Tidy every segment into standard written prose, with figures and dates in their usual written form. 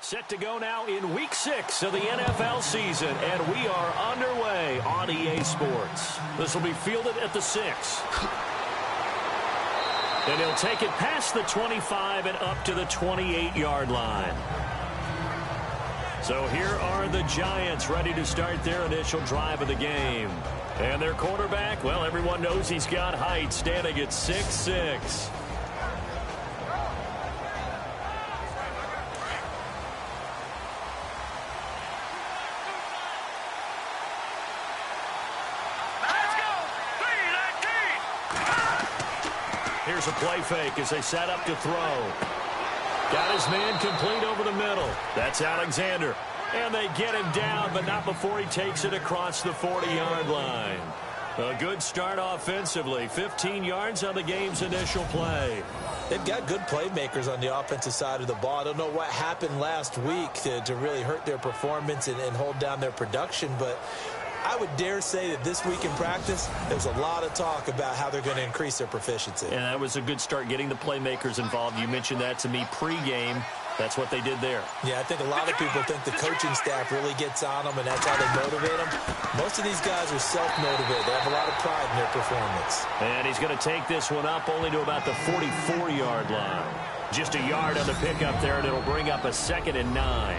Set to go now in Week 6 of the NFL season, and we are underway on EA Sports. This will be fielded at the 6. And he'll take it past the 25 and up to the 28-yard line. So here are the Giants ready to start their initial drive of the game. And their quarterback, well, everyone knows he's got height, standing at 6'6". Here's a play fake as they set up to throw. Got his man complete over the middle. That's Alexander. And they get him down, but not before he takes it across the 40-yard line. A good start offensively. 15 yards on the game's initial play. They've got good playmakers on the offensive side of the ball. I don't know what happened last week to really hurt their performance and hold down their production, but I would dare say that this week in practice, there's a lot of talk about how they're going to increase their proficiency. And that was a good start getting the playmakers involved. You mentioned that to me pregame. That's what they did there. Yeah, I think a lot of people think the coaching staff really gets on them, and that's how they motivate them. Most of these guys are self-motivated. They have a lot of pride in their performance. And he's going to take this one up only to about the 44-yard line. Just a yard on the pickup there, and it'll bring up a 2nd and 9.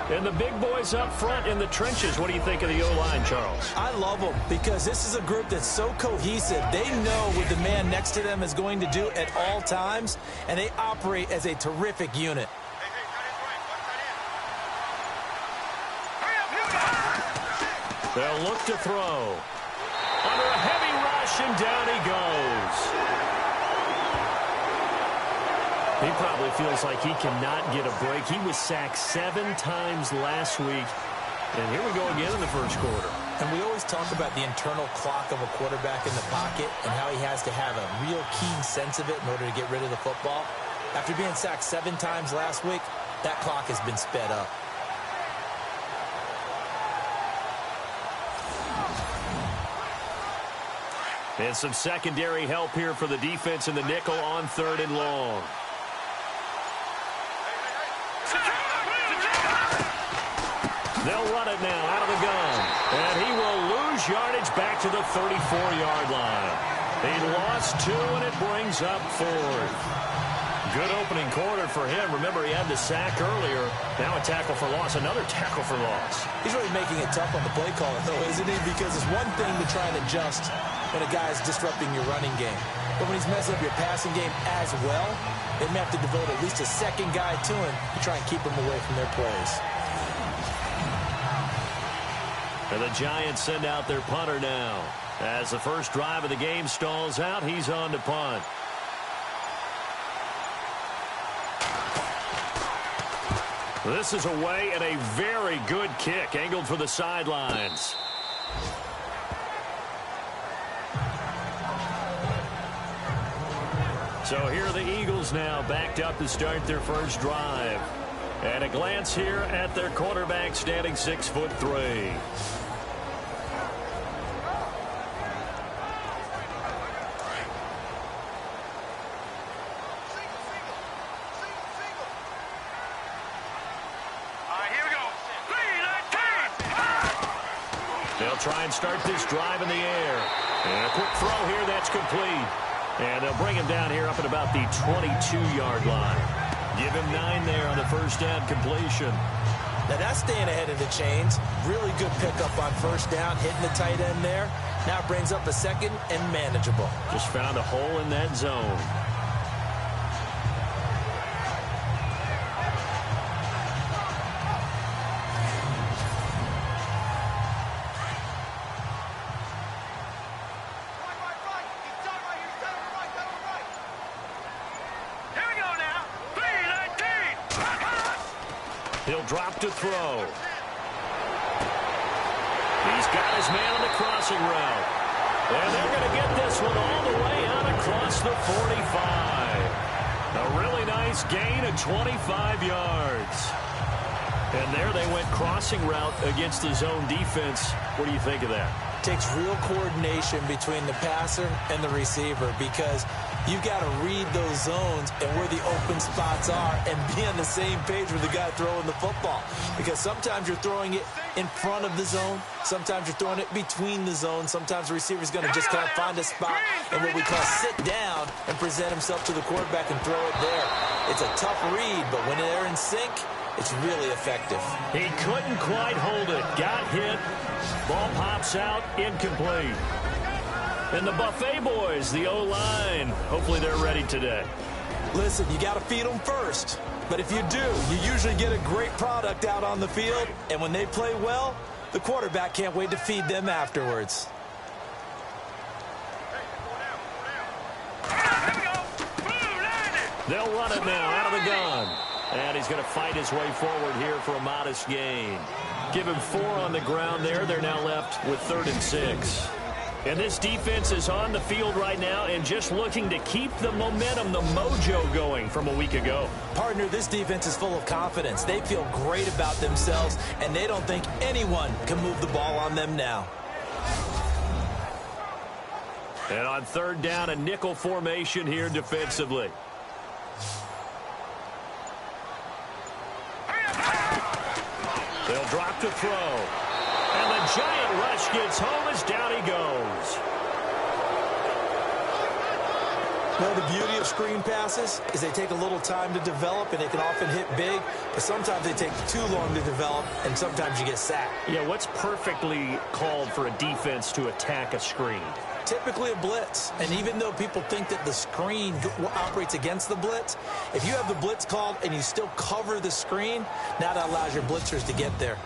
And the big boys up front in the trenches. What do you think of the O-line, Charles? I love them because this is a group that's so cohesive. They know what the man next to them is going to do at all times, and they operate as a terrific unit. They'll look to throw. Under a heavy rush, and down he goes. He probably feels like he cannot get a break. He was sacked 7 times last week. And here we go again in the first quarter. And we always talk about the internal clock of a quarterback in the pocket and how he has to have a real keen sense of it in order to get rid of the football. After being sacked 7 times last week, that clock has been sped up. And some secondary help here for the defense in the nickel on 3rd and long. They'll run it now out of the gun. And he will lose yardage back to the 34-yard line. He lost 2, and it brings up 4th. Good opening quarter for him. Remember, he had the sack earlier. Now a tackle for loss, another tackle for loss. He's really making it tough on the play caller, though, isn't he? Because it's one thing to try and adjust when a guy's disrupting your running game. But when he's messing up your passing game as well, they may have to devote at least a second guy to him to try and keep him away from their plays. And the Giants send out their punter now. As the first drive of the game stalls out, he's on to punt. This is away and a very good kick, angled for the sidelines. So here are the Eagles now, backed up to start their first drive. And a glance here at their quarterback, standing 6'3". They'll try and start this drive in the air. And a quick throw here that's complete. And they'll bring him down here up at about the 22-yard line. Give him 9 there on the first down completion. Now that's staying ahead of the chains. Really good pickup on first down, hitting the tight end there. Now it brings up a 2nd and manageable. Just found a hole in that zone. He'll drop to throw. He's got his man on the crossing route. And they're going to get this one all the way out across the 45. A really nice gain of 25 yards. And there they went crossing route against the zone defense. What do you think of that? Takes real coordination between the passer and the receiver, because You've got to read those zones and where the open spots are and be on the same page with the guy throwing the football. Because sometimes you're throwing it in front of the zone. Sometimes you're throwing it between the zones. Sometimes the receiver's going to just kind of find a spot and what we call sit down and present himself to the quarterback and throw it there. It's a tough read, but when they're in sync, it's really effective. He couldn't quite hold it. Got hit. Ball pops out. Incomplete. And the Buffet boys, the O-line, hopefully they're ready today. Listen, you got to feed them first. But if you do, you usually get a great product out on the field. And when they play well, the quarterback can't wait to feed them afterwards. They'll run it now out of the gun. And he's going to fight his way forward here for a modest gain. Give him 4 on the ground there. They're now left with 3rd and 6. And this defense is on the field right now and just looking to keep the momentum, the mojo going from a week ago. Partner, this defense is full of confidence. They feel great about themselves, and they don't think anyone can move the ball on them now. And on 3rd down, a nickel formation here defensively. They'll drop to throw. And the giant rush gets home as down he goes. Well, the beauty of screen passes is they take a little time to develop, and they can often hit big, but sometimes they take too long to develop, and sometimes you get sacked. Yeah, what's perfectly called for a defense to attack a screen? Typically a blitz, and even though people think that the screen operates against the blitz, if you have the blitz called and you still cover the screen, now that allows your blitzers to get there.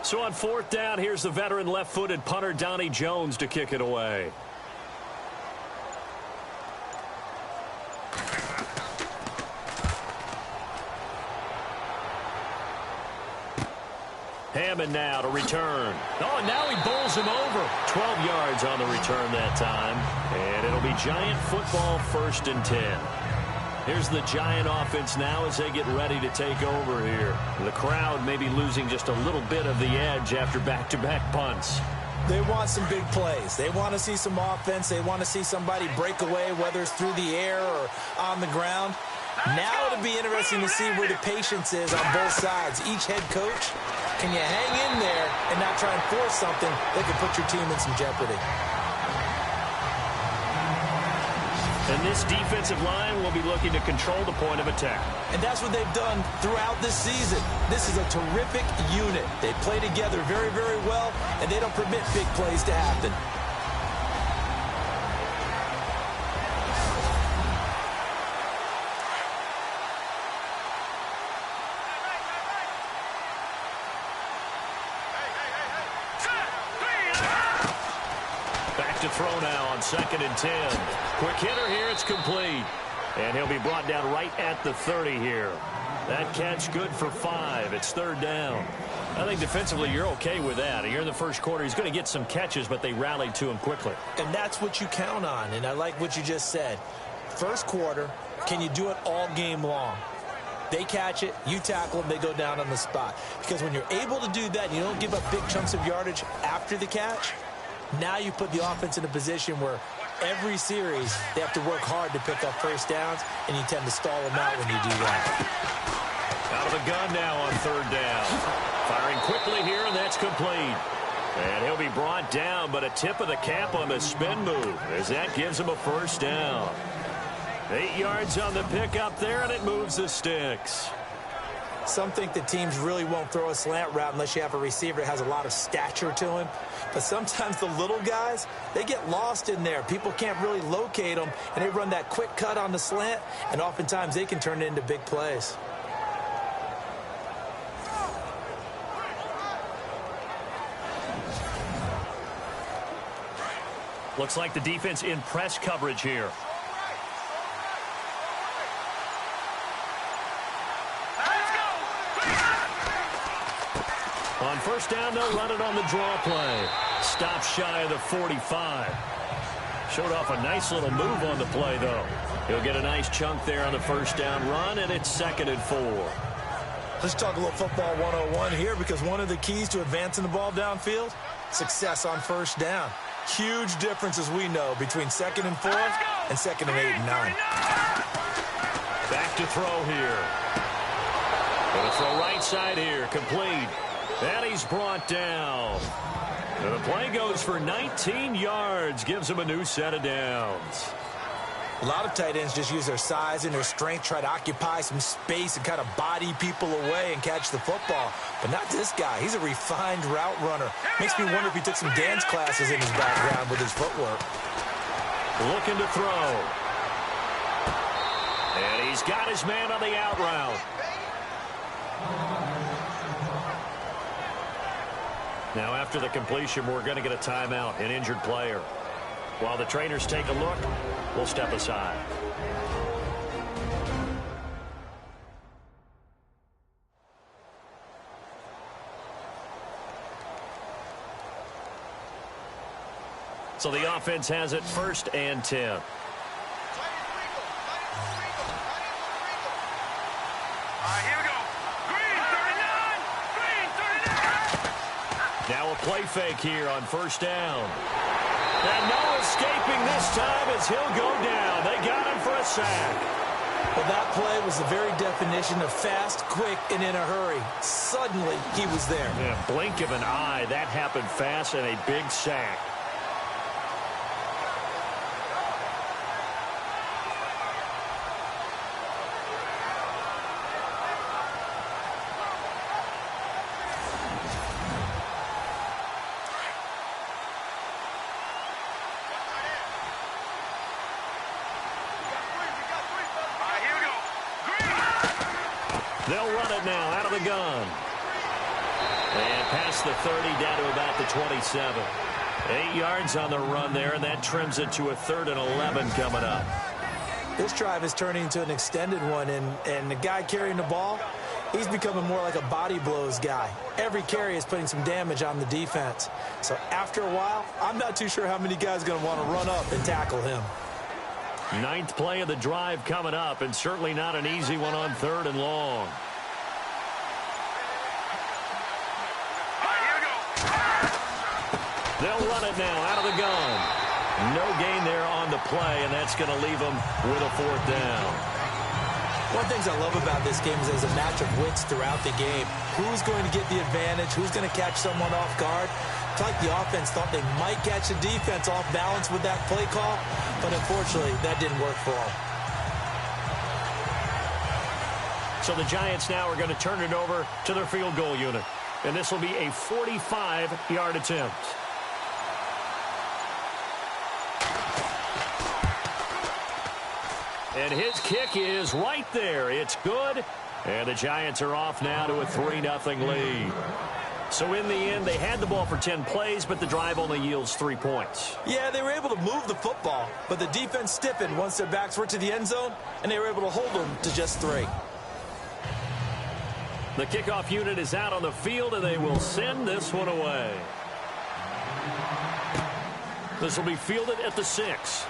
So on 4th down, here's the veteran left-footed punter Donnie Jones to kick it away. Hammond now to return. Oh, and now he bowls him over. 12 yards on the return that time. And it'll be Giant football 1st and 10. Here's the Giant offense now as they get ready to take over here. The crowd may be losing just a little bit of the edge after back-to-back punts. They want some big plays. They want to see some offense. They want to see somebody break away, whether it's through the air or on the ground. Now it'll be interesting to see where the patience is on both sides. Each head coach, can you hang in there and not try and force something that could put your team in some jeopardy? And this defensive line will be looking to control the point of attack. And that's what they've done throughout this season. This is a terrific unit. They play together very, very well, and they don't permit big plays to happen. To throw now on 2nd and 10. Quick hitter here, it's complete. And he'll be brought down right at the 30 here. That catch good for 5. It's 3rd down. I think defensively you're okay with that. Here in the first quarter, he's going to get some catches, but they rallied to him quickly. And that's what you count on, and I like what you just said. First quarter, can you do it all game long? They catch it, you tackle them, they go down on the spot. Because when you're able to do that and you don't give up big chunks of yardage after the catch, now you put the offense in a position where every series they have to work hard to pick up first downs, and you tend to stall them out when you do that. Out of the gun now on 3rd down. Firing quickly here, and that's complete. And he'll be brought down, but a tip of the cap on the spin move as that gives him a 1st down. 8 yards on the pickup there, and it moves the sticks. Some think that teams really won't throw a slant route unless you have a receiver that has a lot of stature to him. But sometimes the little guys, they get lost in there. People can't really locate them, and they run that quick cut on the slant, and oftentimes they can turn it into big plays. Looks like the defense in press coverage here. On 1st down, they'll run it on the draw play. Stop shy of the 45. Showed off a nice little move on the play, though. He'll get a nice chunk there on the 1st down run, and it's 2nd and 4. Let's talk a little football 101 here, because one of the keys to advancing the ball downfield, success on 1st down. Huge difference, as we know, between 2nd and 4 and 2nd and 8 and 9. Back to throw here. Going to throw right side here. Complete. And he's brought down. And the play goes for 19 yards. Gives him a new set of downs. A lot of tight ends just use their size and their strength, try to occupy some space and kind of body people away and catch the football. But not this guy. He's a refined route runner. Makes me wonder if he took some dance classes in his background with his footwork. Looking to throw. And he's got his man on the out route. Now after the completion, we're going to get a timeout, an injured player. While the trainers take a look, we'll step aside. So the offense has it 1st and 10. Now a play fake here on 1st down. And no escaping this time as he'll go down. They got him for a sack. Well, that play was the very definition of fast, quick, and in a hurry. Suddenly, he was there. Yeah, blink of an eye. That happened fast and a big sack. They'll run it now out of the gun. And past the 30 down to about the 27. 8 yards on the run there, and that trims it to a 3rd and 11 coming up. This drive is turning into an extended one, and the guy carrying the ball, he's becoming more like a body blows guy. Every carry is putting some damage on the defense. So after a while, I'm not too sure how many guys are going to want to run up and tackle him. 9th play of the drive coming up, and certainly not an easy one on 3rd and long. They'll run it now out of the gun. No gain there on the play, and that's going to leave them with a 4th down. One of the things I love about this game is there's a match of wits throughout the game. Who's going to get the advantage? Who's going to catch someone off guard? It's like the offense thought they might catch the defense off balance with that play call, but unfortunately, that didn't work for them. So the Giants now are going to turn it over to their field goal unit, and this will be a 45-yard attempt. And his kick is right there. It's good. And the Giants are off now to a 3-0 lead. So in the end, they had the ball for 10 plays, but the drive only yields 3 points. Yeah, they were able to move the football, but the defense stiffened once their backs were to the end zone, and they were able to hold them to just 3. The kickoff unit is out on the field, and they will send this one away. This will be fielded at the 6.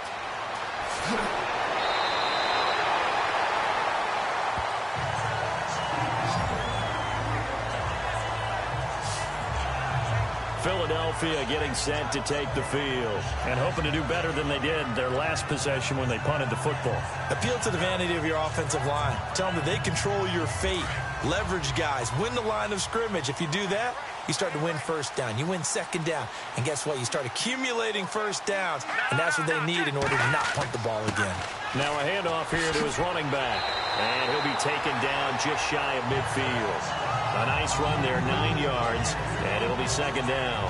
Philadelphia getting set to take the field and hoping to do better than they did their last possession when they punted the football. Appeal to the vanity of your offensive line. Tell them that they control your fate. Leverage guys. Win the line of scrimmage. If you do that, you start to win 1st down. You win 2nd down. And guess what? You start accumulating 1st downs, and that's what they need in order to not punt the ball again. Now a handoff here to his running back. And he'll be taken down just shy of midfield. A nice run there, 9 yards, and it'll be 2nd down.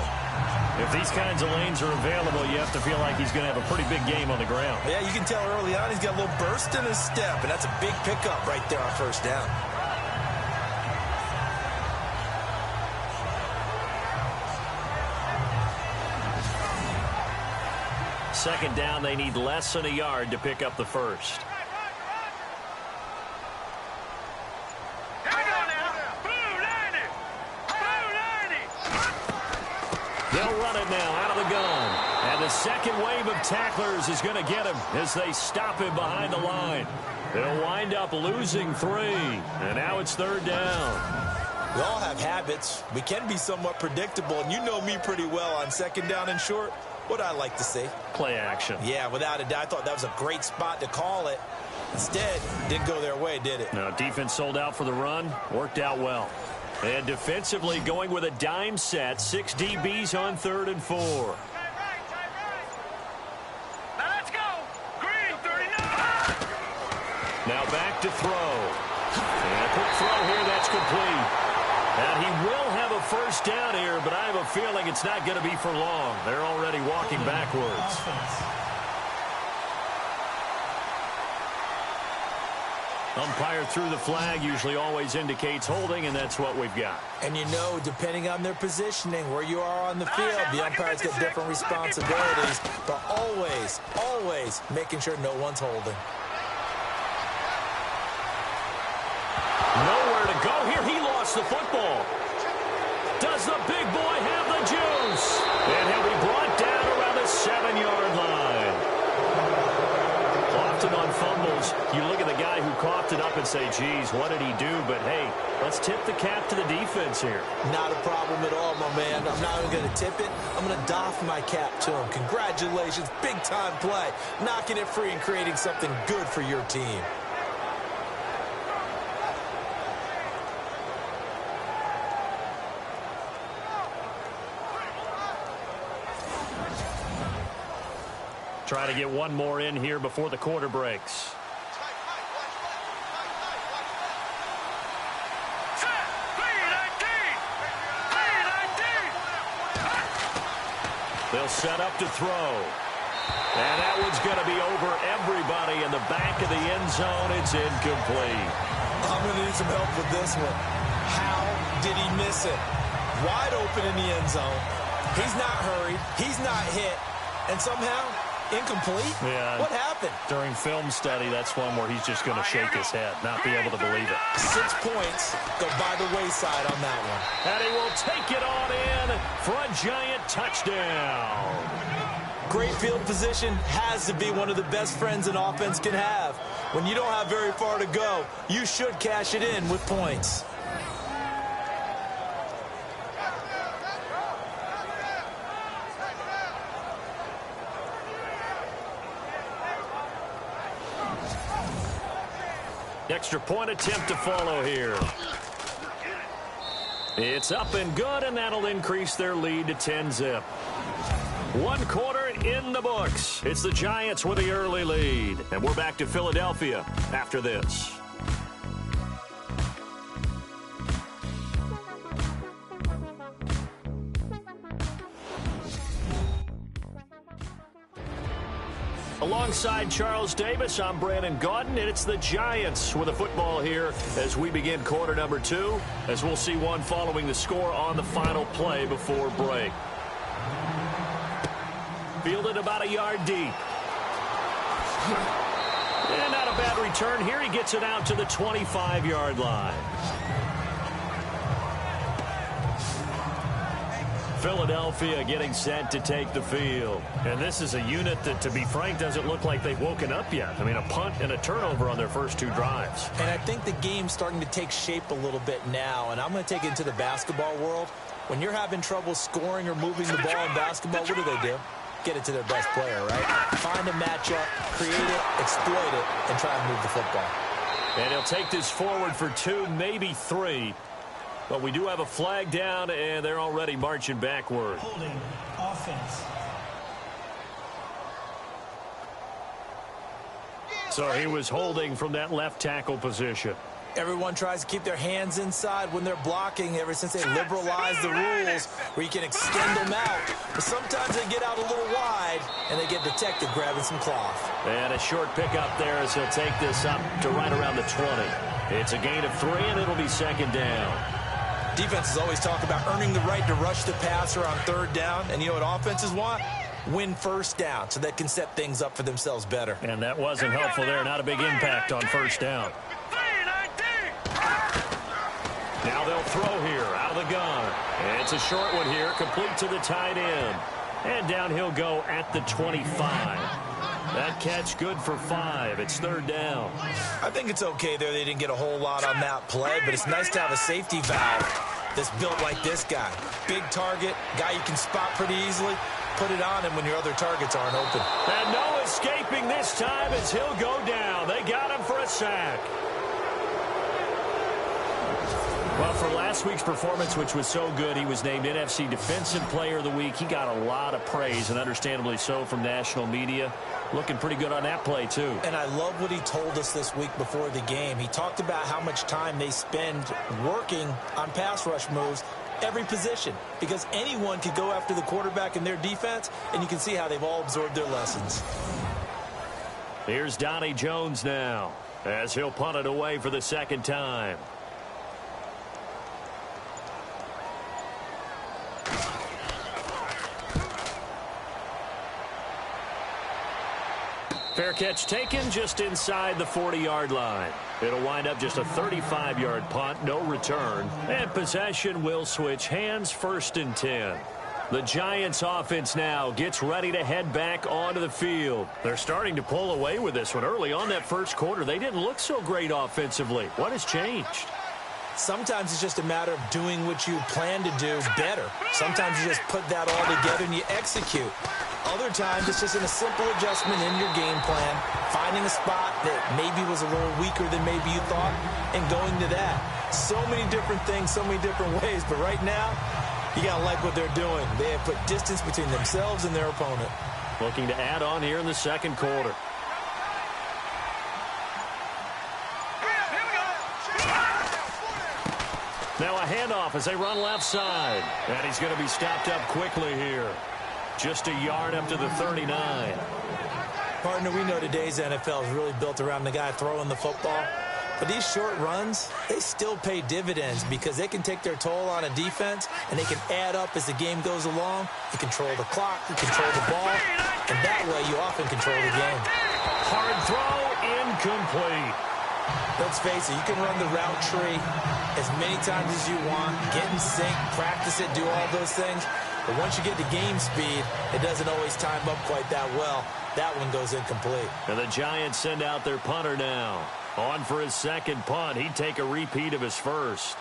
If these kinds of lanes are available, you have to feel like he's going to have a pretty big game on the ground. Yeah, you can tell early on he's got a little burst in his step, and that's a big pickup right there on 1st down. Second down, they need less than a yard to pick up the 1st. They'll run it now out of the gun. And the second wave of tacklers is going to get him as they stop him behind the line. They'll wind up losing 3. And now it's 3rd down. We all have habits. We can be somewhat predictable, and you know me pretty well on 2nd down and short. What do I like to see? Play action. Yeah, without a doubt. I thought that was a great spot to call it. Instead, didn't go their way, did it? No, defense sold out for the run. Worked out well. And defensively going with a dime set. 6 DBs on 3rd and 4. Now let's go. Green 39. Now back to throw. And a quick throw here. That's complete. And he will have a first down here, but I have a feeling it's not going to be for long. They're already walking backwards. Umpire threw the flag, usually always indicates holding, and that's what we've got. And you know, depending on their positioning, where you are on the field, the umpires get different responsibilities, but always, always making sure no one's holding. Nowhere to go here. He lost the football. Does the big boy have the juice? And he'll be brought down around the 7-yard line. Often on fumbles, you look at the guy who coughed it up and say, geez, what did he do? But, hey, let's tip the cap to the defense here. Not a problem at all, my man. I'm not even going to tip it. I'm going to doff my cap to him. Congratulations. Big-time play. Knocking it free and creating something good for your team. Try to get one more in here before the quarter breaks. They'll set up to throw. And that one's going to be over everybody in the back of the end zone. It's incomplete. I'm going to need some help with this one. How did he miss it? Wide open in the end zone. He's not hurried. He's not hit. And somehow, incomplete? Yeah. What happened? During film study, that's one where he's just going to shake his head, not be able to believe it. 6 points go by the wayside on that one. And he will take it on in for a giant touchdown. Great field position has to be one of the best friends an offense can have. When you don't have very far to go, you should cash it in with points. Extra point attempt to follow here. It's up and good, and that'll increase their lead to 10-zip. 1 quarter in the books. It's the Giants with the early lead. And we're back to Philadelphia after this. Alongside Charles Davis, I'm Brandon Gaudin, and it's the Giants with a football here as we begin quarter number 2, as we'll see one following the score on the final play before break. Fielded about a yard deep. And not a bad return here. He gets it out to the 25-yard line. Philadelphia getting set to take the field. And this is a unit that, to be frank, doesn't look like they've woken up yet. I mean, a punt and a turnover on their first 2 drives. And I think the game's starting to take shape a little bit now, and I'm going to take it into the basketball world. When you're having trouble scoring or moving the ball in basketball, what do? Get it to their best player, right? Find a matchup, create it, exploit it, and try and move the football. And he'll take this forward for 2, maybe 3. But we do have a flag down, and they're already marching backward. Holding offense. So he was holding from that left tackle position. Everyone tries to keep their hands inside when they're blocking ever since they liberalized the rules where you can extend them out. But sometimes they get out a little wide, and they get detected grabbing some cloth. And a short pickup there as he'll take this up to right around the 20. It's a gain of 3, and it'll be 2nd down. Defenses always talk about earning the right to rush the passer on 3rd down. And you know what offenses want? Win 1st down so they can set things up for themselves better. And that wasn't helpful there. Not a big impact on 1st down. Now they'll throw here out of the gun. And it's a short one here, complete to the tight end. And down he'll go at the 25. That catch good for 5. It's 3rd down. I think it's okay there. They didn't get a whole lot on that play, but it's nice to have a safety valve that's built like this guy. Big target, guy you can spot pretty easily. put it on him when your other targets aren't open. And no escaping this time as he'll go down. They got him for a sack. Well, for last week's performance, which was so good, he was named NFC Defensive Player of the Week. He got a lot of praise, and understandably so, from national media. Looking pretty good on that play, too. And I love what he told us this week before the game. He talked about how much time they spend working on pass rush moves, every position, because anyone could go after the quarterback in their defense, and you can see how they've all absorbed their lessons. Here's Donnie Jones now, as he'll punt it away for the second time. Fair catch taken just inside the 40-yard line. It'll wind up just a 35-yard punt, no return. And possession will switch hands, 1st and 10. The Giants offense now gets ready to head back onto the field. They're starting to pull away with this one. Early on that first quarter, they didn't look so great offensively. What has changed? Sometimes it's just a matter of doing what you plan to do better. Sometimes you just put that all together and you execute. Other times, it's just in a simple adjustment in your game plan, finding a spot that maybe was a little weaker than maybe you thought, and going to that. So many different things, so many different ways, but right now, you got to like what they're doing. They have put distance between themselves and their opponent. Looking to add on here in the second quarter. Now a handoff as they run left side, and he's going to be stopped up quickly here. Just a yard up to the 39. Partner, we know today's NFL is really built around the guy throwing the football. But these short runs, they still pay dividends because they can take their toll on a defense, and they can add up as the game goes along. You control the clock, you control the ball, and that way you often control the game. Hard throw, incomplete. Let's face it, you can run the route tree as many times as you want, get in sync, practice it, do all those things. But once you get to game speed, it doesn't always time up quite that well. That one goes incomplete. And the Giants send out their punter now. On for his second punt. He'd take a repeat of his first.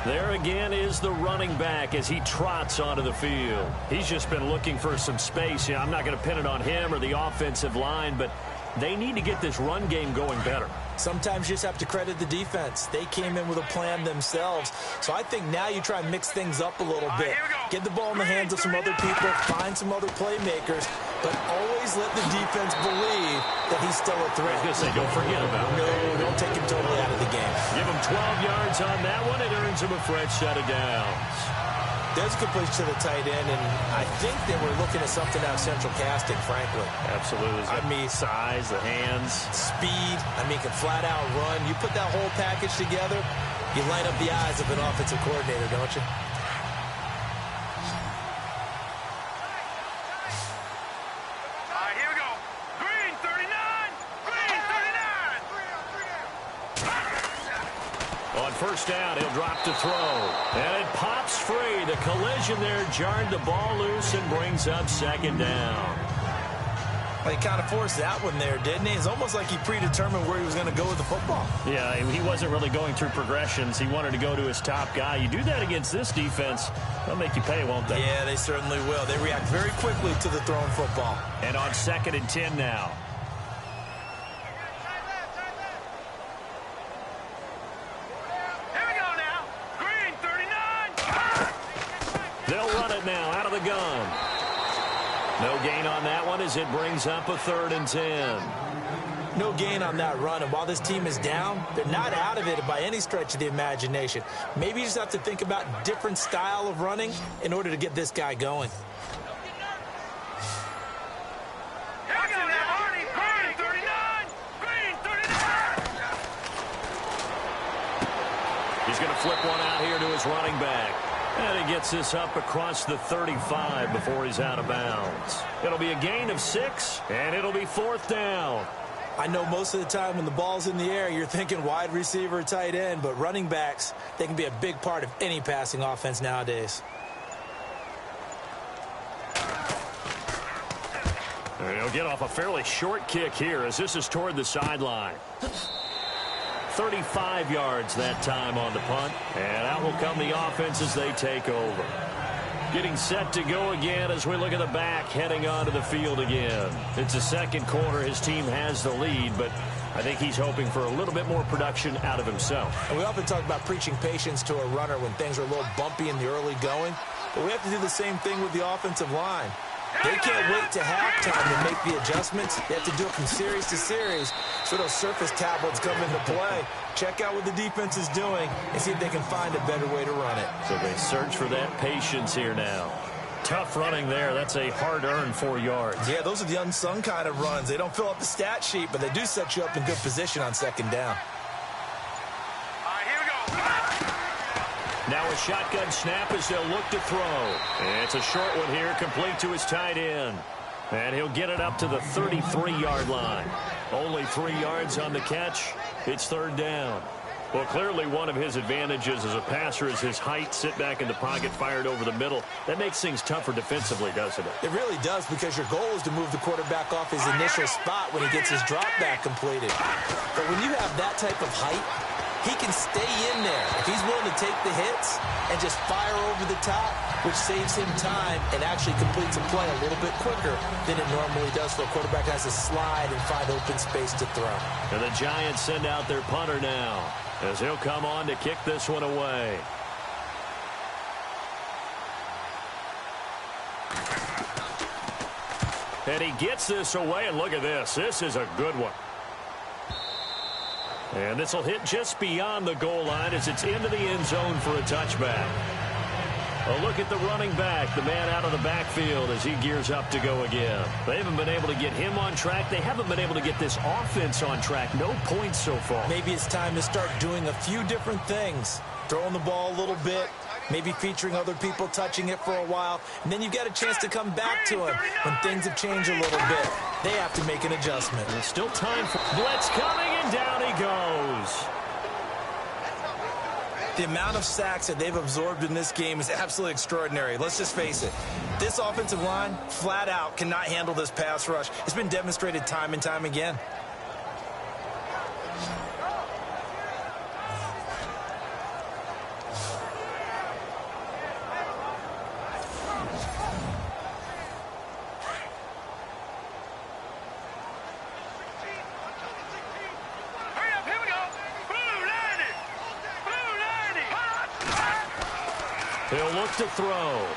There again is the running back as he trots onto the field. He's just been looking for some space. I'm not going to pin it on him or the offensive line, but they need to get this run game going better. Sometimes you just have to credit the defense. They came in with a plan themselves. So I think now you try and mix things up a little bit. Get the ball in the hands of some other people, find some other playmakers, but always let the defense believe that he's still a threat. I was going to say, don't forget about him. No, don't take him totally out of the game. Give him 12 yards on that one. It earns him a fresh set of downs. There's a completion to the tight end, and I think they were looking at something out of central casting, frankly. Absolutely. I mean, size, the hands. Speed. I mean, can flat out run. You put that whole package together, you light up the eyes of an offensive coordinator, don't you? Here we go. Green 39. Green 39. On first down, he'll drop to throw. And it pops free. The collision there jarred the ball loose and brings up second down. Well, he kind of forced that one there, didn't he? It's almost like he predetermined where he was going to go with the football. Yeah, he wasn't really going through progressions. He wanted to go to his top guy. You do that against this defense, they'll make you pay, won't they? Yeah, they certainly will. They react very quickly to the thrown football. And on 2nd and 10 now. Here we go now. Green 39. They'll run it now out of the gun. No gain on that one as it brings up a 3rd and 10. No gain on that run, and while this team is down, they're not out of it by any stretch of the imagination. Maybe you just have to think about a different style of running in order to get this guy going. Here we go now. Green 39. Green 39. He's going to flip one out here to his running back. And he gets this up across the 35 before he's out of bounds. It'll be a gain of 6, and it'll be 4th down. I know most of the time when the ball's in the air, you're thinking wide receiver, tight end, but running backs, they can be a big part of any passing offense nowadays. And he'll get off a fairly short kick here as this is toward the sideline. 35 yards that time on the punt. And out will come the offense as they take over. Getting set to go again as we look at the back heading onto the field again. It's the second quarter. His team has the lead, but I think he's hoping for a little bit more production out of himself. And we often talk about preaching patience to a runner when things are a little bumpy in the early going, but we have to do the same thing with the offensive line. They can't wait to halftime to make the adjustments. They have to do it from series to series, so those surface tablets come into play. Check out what the defense is doing and see if they can find a better way to run it. So they search for that patience here now. Tough running there. That's a hard-earned 4 yards. Yeah, those are the unsung kind of runs. They don't fill up the stat sheet, but they do set you up in good position on second down. Now a shotgun snap as they'll look to throw. And it's a short one here, complete to his tight end. And he'll get it up to the 33-yard line. Only 3 yards on the catch. It's third down. Well, clearly one of his advantages as a passer is his height, sit back in the pocket, fired over the middle. That makes things tougher defensively, doesn't it? It really does, because your goal is to move the quarterback off his initial spot when he gets his drop back completed. But when you have that type of height, he can stay in there if he's willing to take the hits and just fire over the top, which saves him time and actually completes a play a little bit quicker than it normally does for a quarterback that has to slide and find open space to throw. And the Giants send out their punter now as he'll come on to kick this one away. And he gets this away, and look at this. This is a good one. And this will hit just beyond the goal line as it's into the end zone for a touchback. A look at the running back, the man out of the backfield as he gears up to go again. They haven't been able to get him on track. They haven't been able to get this offense on track. No points so far. Maybe it's time to start doing a few different things. Throwing the ball a little bit, maybe featuring other people touching it for a while, and then you get a chance to come back to him when things have changed a little bit. They have to make an adjustment. There's still time for blitz coming, and down he goes. The amount of sacks that they've absorbed in this game is absolutely extraordinary. Let's just face it. This offensive line, flat out, cannot handle this pass rush. It's been demonstrated time and time again. He'll look to throw.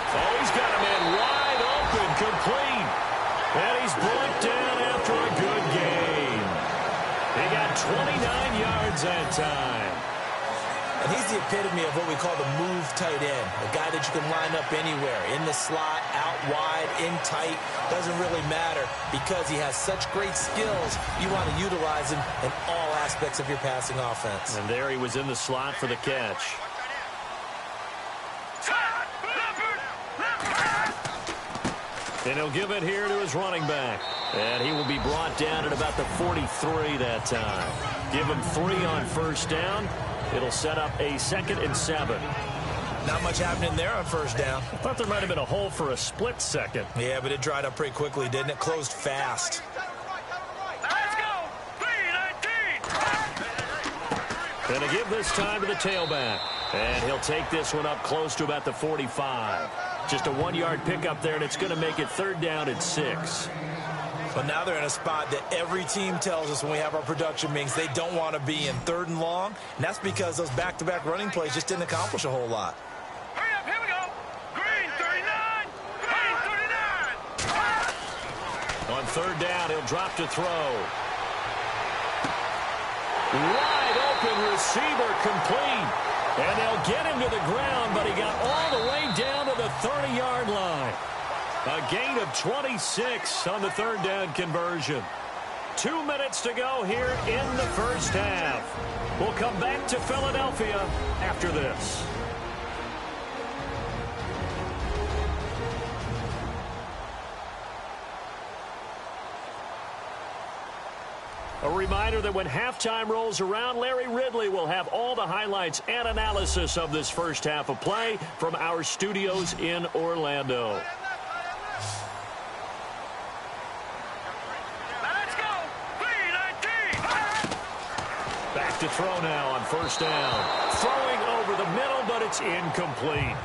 Oh, he's got a man wide open, complete. And he's brought down after a good gain. He got 29 yards that time. And he's the epitome of what we call the move tight end. A guy that you can line up anywhere. In the slot, out wide, in tight. Doesn't really matter because he has such great skills. You want to utilize him in all aspects of your passing offense. And there he was in the slot for the catch. And he'll give it here to his running back. And he will be brought down at about the 43 that time. Give him 3 on first down. It'll set up a 2nd and 7. Not much happening there on first down. I thought there might have been a hole for a split second. Yeah, but it dried up pretty quickly, didn't it? Closed fast. Let's go! 3-19! Going to give this time to the tailback. And he'll take this one up close to about the 45. Just a 1-yard pickup there, and it's going to make it 3rd down and 6. But now they're in a spot that every team tells us when we have our production meetings they don't want to be in, 3rd and long. And that's because those back-to-back running plays just didn't accomplish a whole lot. Hurry up, here we go! Green 39! Green 39! On 3rd down, he'll drop to throw. Wide open receiver, complete. And they'll get him to the ground, but he got all the way down to the 30-yard line. A gain of 26 on the 3rd down conversion. 2 minutes to go here in the first half. We'll come back to Philadelphia after this. A reminder that when halftime rolls around, Larry Ridley will have all the highlights and analysis of this first half of play from our studios in Orlando. to throw now on first down. Throwing over the middle, but it's incomplete.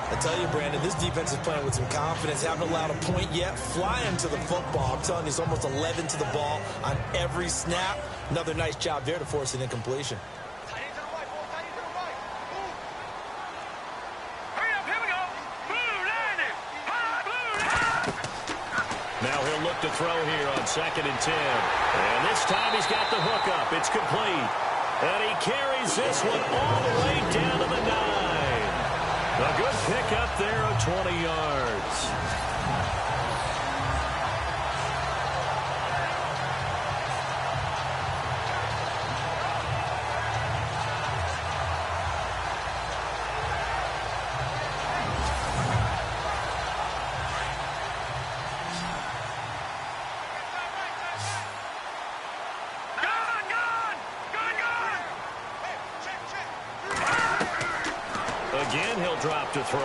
I tell you, Brandon, this defense is playing with some confidence. Haven't allowed a point yet. Flying to the football. I'm telling you, it's almost 11 to the ball on every snap. Another nice job there to force an incompletion. Now he'll look to throw here on 2nd and 10. And this time he's got the hook up. It's complete. And he carries this one all the way down to the 9. A good pickup there of 20 yards. Again, he'll drop to throw.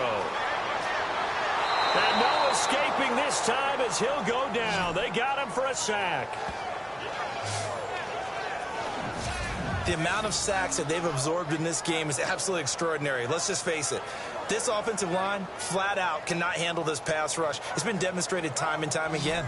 And no escaping this time as he'll go down. They got him for a sack. The amount of sacks that they've absorbed in this game is absolutely extraordinary. Let's just face it. This offensive line, flat out, cannot handle this pass rush. It's been demonstrated time and time again.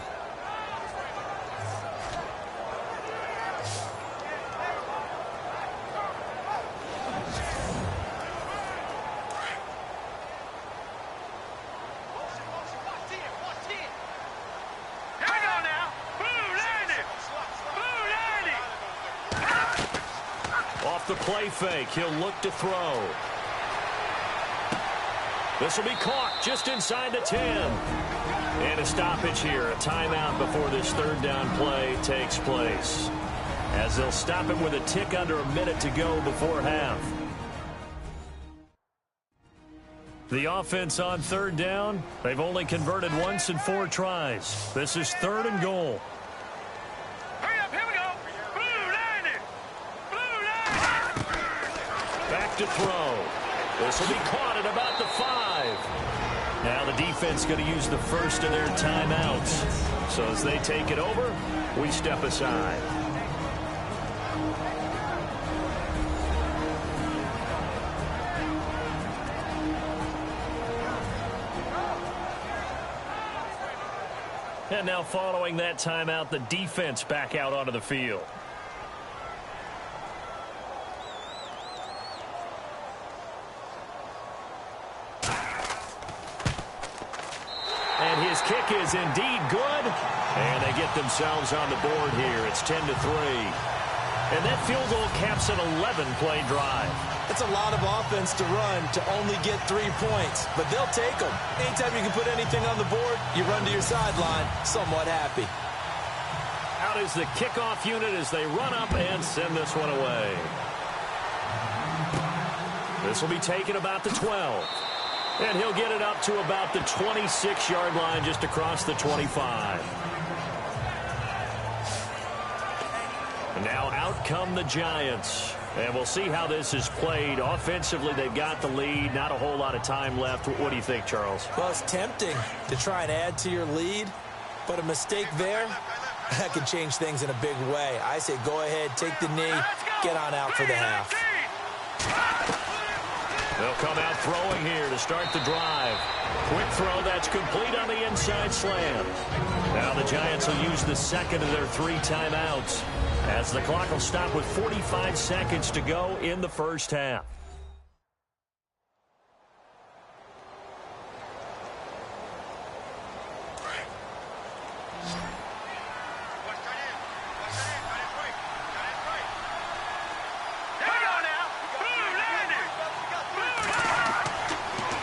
The play fake. He'll look to throw. This will be caught just inside the 10. And a stoppage here. A timeout before this 3rd down play takes place. As they'll stop him with a tick under a minute to go before half. The offense on 3rd down. They've only converted once in 4 tries. This is 3rd and goal. To throw. This will be caught at about the 5. Now the defense going to use the first of their timeouts. So as they take it over, we step aside. And now following that timeout, the defense back out onto the field. And his kick is indeed good. And they get themselves on the board here. It's 10-3. And that field goal caps an 11-play drive. It's a lot of offense to run to only get 3 points, but they'll take them. Anytime you can put anything on the board, you run to your sideline somewhat happy. Out is the kickoff unit as they run up and send this one away. This will be taken about the 12. And he'll get it up to about the 26-yard line just across the 25. And now out come the Giants. And we'll see how this is played. Offensively, they've got the lead. Not a whole lot of time left. What do you think, Charles? Well, it's tempting to try and add to your lead, but a mistake there, that could change things in a big way. I say go ahead, take the knee, get on out for the half. They'll come out throwing here to start the drive. Quick throw that's complete on the inside slant. Now the Giants will use the second of their 3 timeouts as the clock will stop with 45 seconds to go in the first half.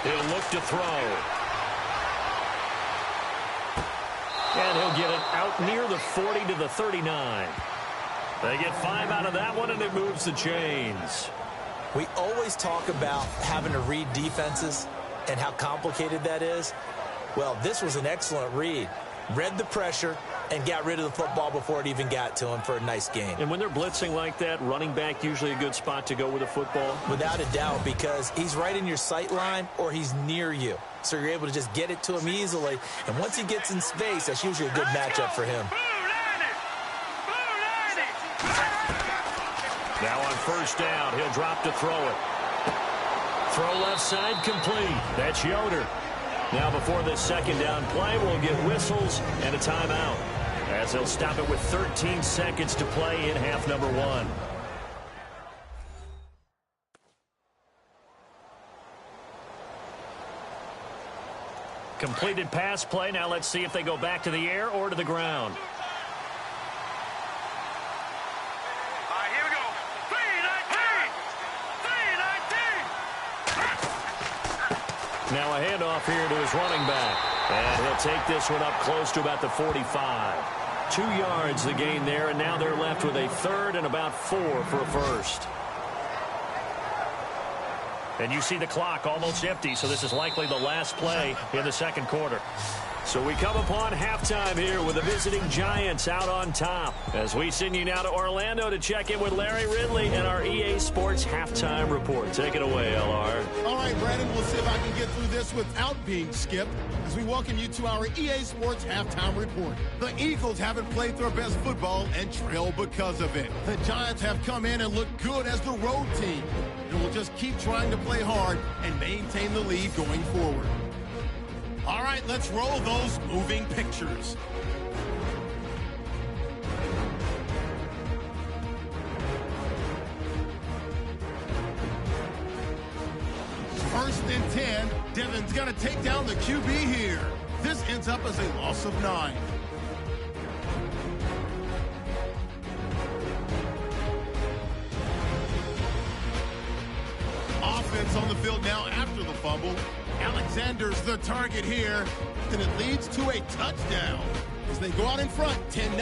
He'll look to throw. And he'll get it out near the 40 to the 39. They get 5 out of that one, and it moves the chains. We always talk about having to read defenses and how complicated that is. Well, this was an excellent read. Read the pressure and got rid of the football before it even got to him for a nice gain. And when they're blitzing like that, running back usually a good spot to go with a football? Without a doubt, because he's right in your sight line or he's near you. So you're able to just get it to him easily. And once he gets in space, that's usually a good matchup for him. Now on first down. He'll drop to throw it. Throw left side complete. That's Yoder. Now before this second down play, we'll get whistles and a timeout, as they'll stop it with 13 seconds to play in half number 1. Completed pass play. Now let's see if they go back to the air or to the ground. All right, here we go. 3-19. Now a handoff here to his running back. And he'll take this one up close to about the 45. 2 yards the gain there, and now they're left with a third and about 4 for a first. And you see the clock almost empty, so this is likely the last play in the second quarter. So we come upon halftime here with the visiting Giants out on top, as we send you now to Orlando to check in with Larry Ridley and our EA Sports Halftime Report. Take it away, LR. All right, Brandon, we'll see if I can get through this without being skipped as we welcome you to our EA Sports Halftime Report. The Eagles haven't played their best football and trail because of it. The Giants have come in and looked good as the road team, and will just keep trying to play hard and maintain the lead going forward. All right, let's roll those moving pictures. First and 10. Devon's going to take down the QB here. This ends up as a loss of 9. Offense on the field now after the fumble. Alexander's the target here, and it leads to a touchdown as they go out in front 10-0.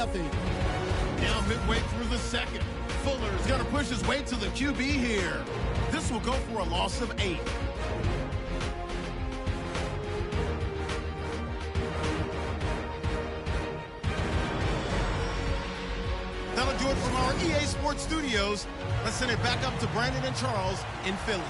Now midway through the second, Fuller's going to push his way to the QB here. This will go for a loss of 8. That'll do it from our EA Sports Studios. Let's send it back up to Brandon and Charles in Philly.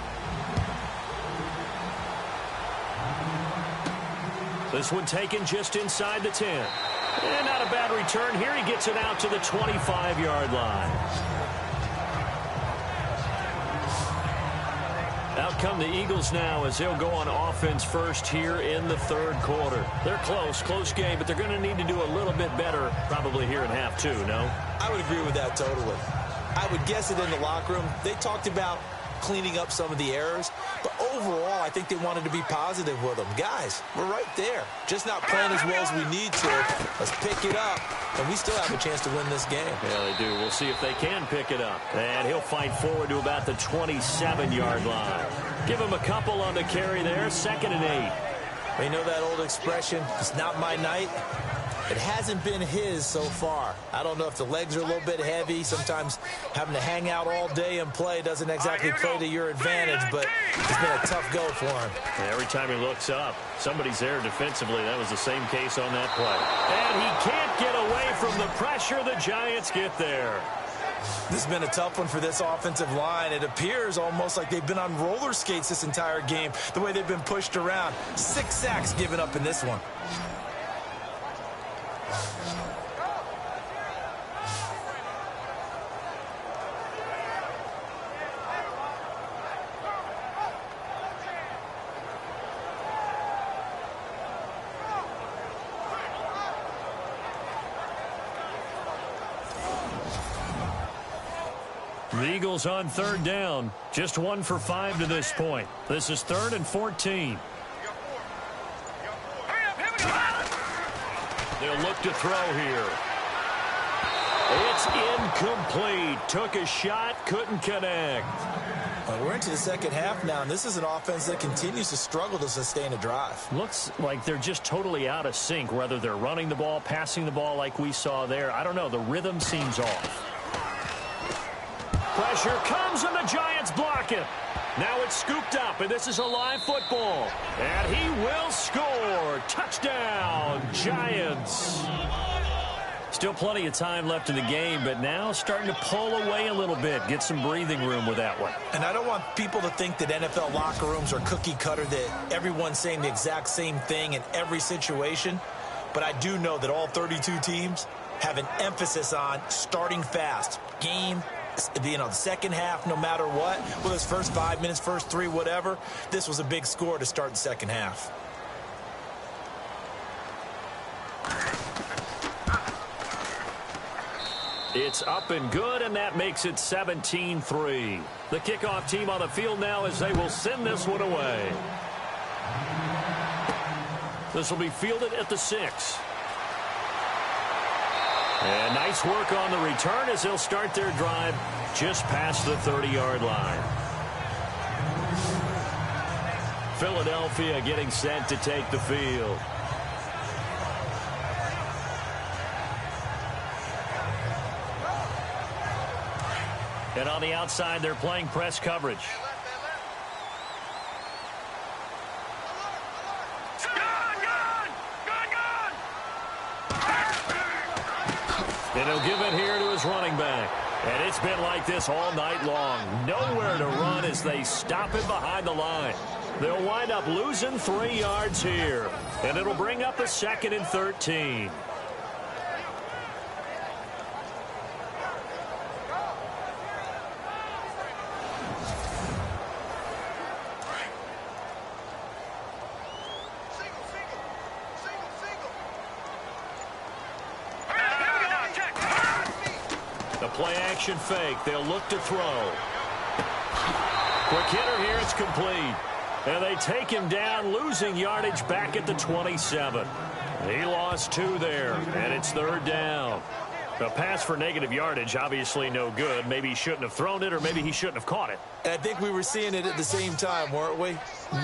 This one taken just inside the 10. And not a bad return here. He gets it out to the 25-yard line. Out come the Eagles now as they'll go on offense first here in the third quarter. They're close game, but they're going to need to do a little bit better probably here in half 2, no? I would agree with that totally. I would guess it in the locker room. They talked about cleaning up some of the errors, but overall, I think they wanted to be positive with them. Guys, we're right there. Just not playing as well as we need to. Let's pick it up, and we still have a chance to win this game. Yeah, they do. We'll see if they can pick it up. And he'll fight forward to about the 27-yard line. Give him a couple on the carry there. 2nd and 8. You know that old expression, it's not my night? It hasn't been his so far. I don't know if the legs are a little bit heavy. Sometimes having to hang out all day and play doesn't exactly play to your advantage, but it's been a tough go for him. And every time he looks up, somebody's there defensively. That was the same case on that play. And he can't get away from the pressure. The Giants get there. This has been a tough one for this offensive line. It appears almost like they've been on roller skates this entire game, the way they've been pushed around. 6 sacks given up in this one. The Eagles on 3rd down. Just 1 for 5 to this point. This is 3rd and 14. They'll look to throw here. It's incomplete. Took a shot, couldn't connect. We're into the second half now, and this is an offense that continues to struggle to sustain a drive. Looks like they're just totally out of sync, whether they're running the ball, passing the ball like we saw there. I don't know. The rhythm seems off. Pressure comes, and the Giants block it. Now it's scooped up, and this is a live football. And he will score. Touchdown, Giants. Still plenty of time left in the game, but now starting to pull away a little bit. Get some breathing room with that one. And I don't want people to think that NFL locker rooms are cookie cutter, that everyone's saying the exact same thing in every situation. But I do know that all 32 teams have an emphasis on starting fast, game the second half, no matter what, whether it's first 5 minutes, first 3, whatever, this was a big score to start the second half. It's up and good, and that makes it 17-3. The kickoff team on the field now as they will send this one away. This will be fielded at the 6. And nice work on the return as they'll start their drive just past the 30-yard line. Philadelphia getting set to take the field. And on the outside, they're playing press coverage. And he'll give it here to his running back. And it's been like this all night long. Nowhere to run as they stop him behind the line. They'll wind up losing 3 yards here. And it'll bring up a 2nd and 13. Play action fake. They'll look to throw. Quick hitter here. It's complete. And they take him down, losing yardage back at the 27. He lost 2 there, and it's 3rd down. A pass for negative yardage, obviously no good. Maybe he shouldn't have thrown it, or maybe he shouldn't have caught it. And I think we were seeing it at the same time, weren't we?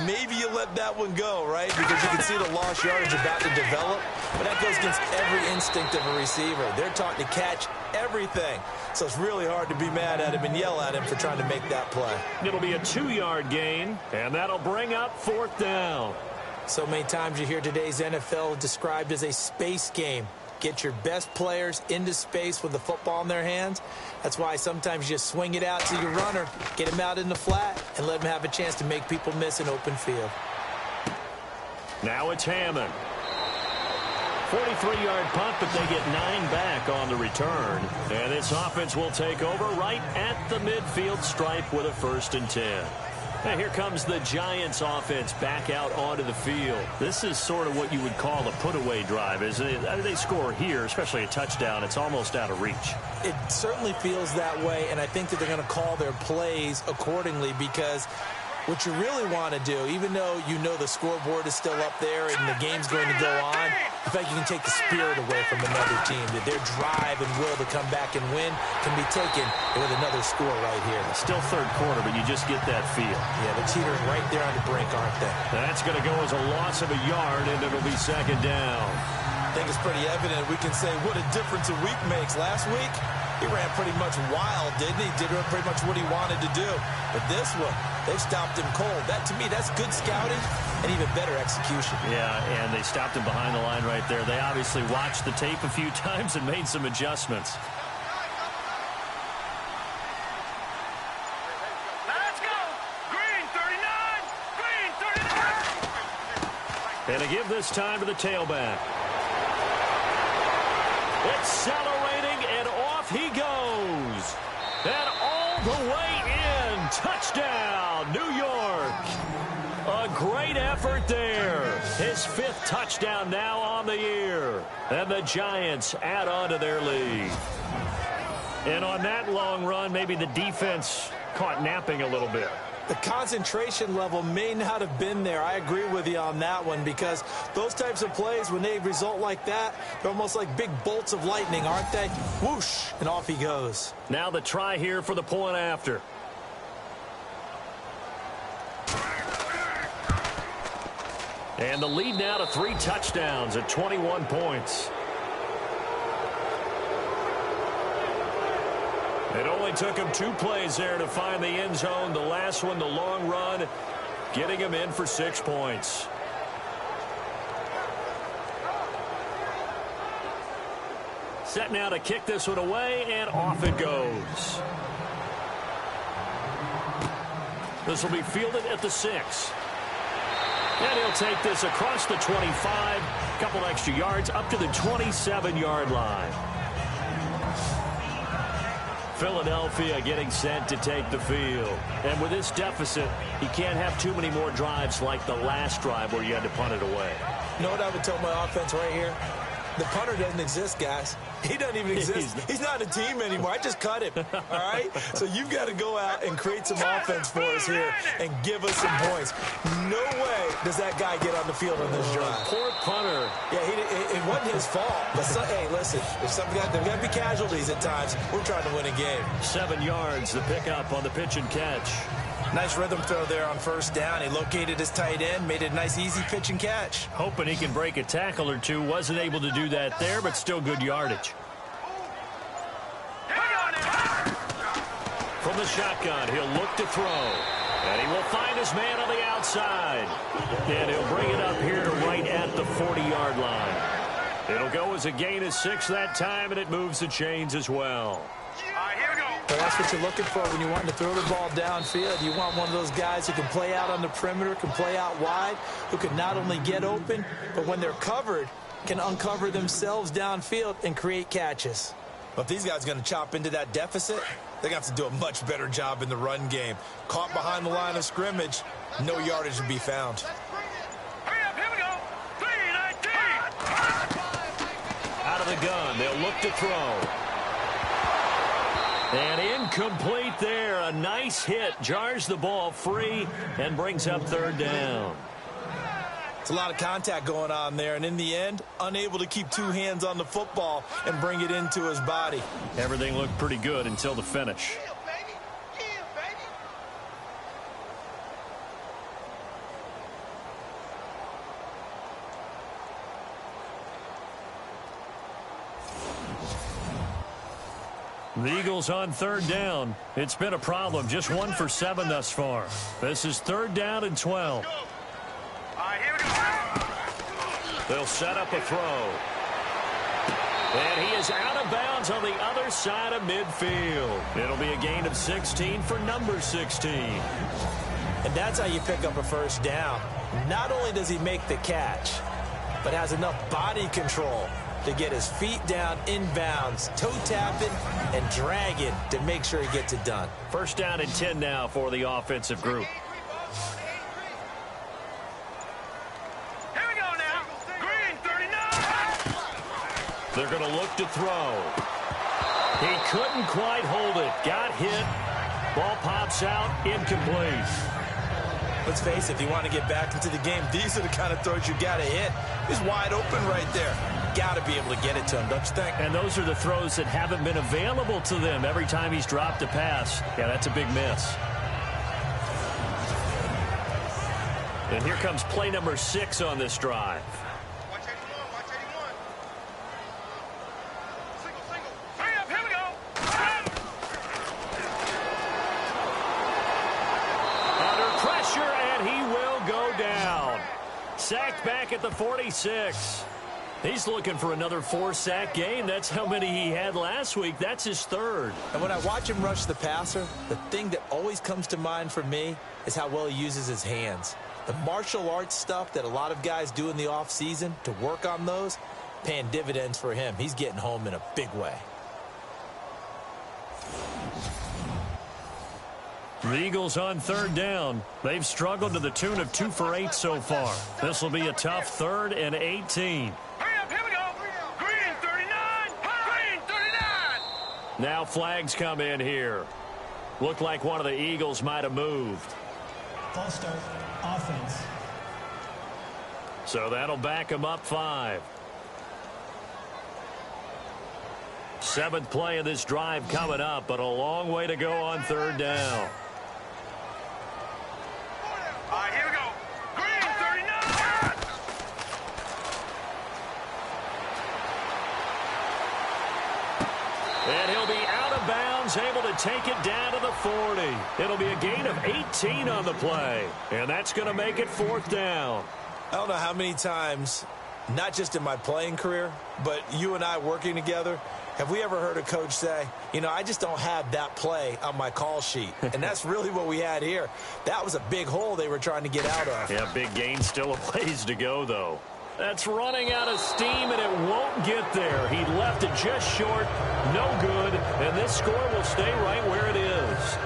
Maybe you let that one go, right? Because you can see the lost yardage about to develop. But that goes against every instinct of a receiver. They're taught to catch everything. So it's really hard to be mad at him and yell at him for trying to make that play. It'll be a 2-yard gain, and that'll bring up 4th down. So many times you hear today's NFL described as a space game. Get your best players into space with the football in their hands. That's why sometimes you just swing it out to your runner, get him out in the flat, and let him have a chance to make people miss an open field. Now it's Hammond. 43-yard punt, but they get 9 back on the return. And this offense will take over right at the midfield stripe with a 1st and 10. Now here comes the Giants offense back out onto the field. This is sort of what you would call a put-away drive, isn't it? I mean, they score here, especially a touchdown. It's almost out of reach. It certainly feels that way, and I think that they're going to call their plays accordingly because what you really want to do, even though you know the scoreboard is still up there and the game's going to go on, in fact, you can take the spirit away from another team. That their drive and will to come back and win can be taken with another score right here. Still 3rd quarter, but you just get that feel. Yeah, the teetering right there on the brink, aren't they? That's going to go as a loss of a yard, and it'll be 2nd down. I think it's pretty evident. We can say what a difference a week makes. Last week, he ran pretty much wild, didn't he? Did pretty much what he wanted to do. But this one, they've stopped him cold. That, to me, that's good scouting and even better execution. Yeah, and they stopped him behind the line right there. They obviously watched the tape a few times and made some adjustments. Let's go! Green 39! Green 39! And to give this time to the tailback. Accelerating, and off he goes. And all the way in. Touchdown, New York. A great effort there. His 5th touchdown now on the year. And the Giants add on to their lead. And on that long run, maybe the defense caught napping a little bit. The concentration level may not have been there. I agree with you on that one because those types of plays, when they result like that, they're almost like big bolts of lightning, aren't they? Whoosh, and off he goes. Now the try here for the point after. And the lead now to 3 touchdowns at 21 points. It only took him 2 plays there to find the end zone. The last one, the long run, getting him in for 6 points. Set now to kick this one away, and off it goes. This will be fielded at the 6. And he'll take this across the 25, a couple extra yards, up to the 27-yard line. Philadelphia getting set to take the field. And with this deficit, you can't have too many more drives like the last drive where you had to punt it away. You know what I would tell my offense right here? The punter doesn't exist, guys. He doesn't even exist. He's not a team anymore. I just cut him, all right? So you've got to go out and create some offense for us here and give us some points. No way does that guy get on the field on this drive. Poor punter. Yeah, it wasn't his fault. But, hey, listen, there's got to be casualties at times. We're trying to win a game. 7 yards, the pickup on the pitch and catch. Nice rhythm throw there on first down. He located his tight end, made it a nice, easy pitch and catch. Hoping he can break a tackle or two. Wasn't able to do that there, but still good yardage. From the shotgun, he'll look to throw. And he will find his man on the outside. And he'll bring it up here to right at the 40-yard line. It'll go as a gain of 6 that time, and it moves the chains as well. Well, that's what you're looking for when you want to throw the ball downfield. You want one of those guys who can play out on the perimeter, can play out wide, who can not only get open, but when they're covered, can uncover themselves downfield and create catches. But if these guys are going to chop into that deficit, they're going to have to do a much better job in the run game. Caught behind the line of scrimmage, no yardage to be found. Hurry up, here we go. 3-19. Out of the gun, they'll look to throw. And incomplete there. A nice hit. Jars the ball free and brings up 3rd down. It's a lot of contact going on there, and in the end, unable to keep 2 hands on the football and bring it into his body. Everything looked pretty good until the finish. The Eagles on 3rd down. It's been a problem. Just 1 for 7 thus far. This is 3rd down and 12. All right, here we go. They'll set up a throw. And he is out of bounds on the other side of midfield. It'll be a gain of 16 for number 16. And that's how you pick up a first down. Not only does he make the catch, but has enough body control to get his feet down inbounds, toe tapping and dragging to make sure he gets it done. 1st down and 10 now for the offensive group. Here we go now. Green, 39. They're going to look to throw. He couldn't quite hold it. Got hit. Ball pops out. Incomplete. Let's face it, if you want to get back into the game, these are the kind of throws you got to hit. He's wide open right there. Got to be able to get it to him, don't you think? And those are the throws that haven't been available to them every time he's dropped a pass. Yeah, that's a big miss. And here comes play number 6 on this drive. Watch 81, watch 81. Single. Hurry up, here we go. Under pressure, and he will go down. Sacked back at the 46. He's looking for another 4-sack game. That's how many he had last week. That's his 3rd. And when I watch him rush the passer, the thing that always comes to mind for me is how well he uses his hands. The martial arts stuff that a lot of guys do in the offseason to work on those, paying dividends for him. He's getting home in a big way. The Eagles on 3rd down. They've struggled to the tune of 2 for 8 so far. This will be a tough 3rd and 18. Hurry up, here we go. Green, 39. Green, 39. Now flags come in here. Looked like one of the Eagles might have moved. False start, offense. So that'll back him up 5. 7th play of this drive coming up, but a long way to go on 3rd down. All right, here we go. Green, 39. And he'll be out of bounds, able to take it down to the 40. It'll be a gain of 18 on the play, and that's going to make it 4th down. I don't know how many times, not just in my playing career, but you and I working together, have we ever heard a coach say, you know, I just don't have that play on my call sheet? And that's really what we had here. That was a big hole they were trying to get out of. Yeah, big gain, still a ways to go, though. That's running out of steam, and it won't get there. He left it just short, no good, and this score will stay right where it is.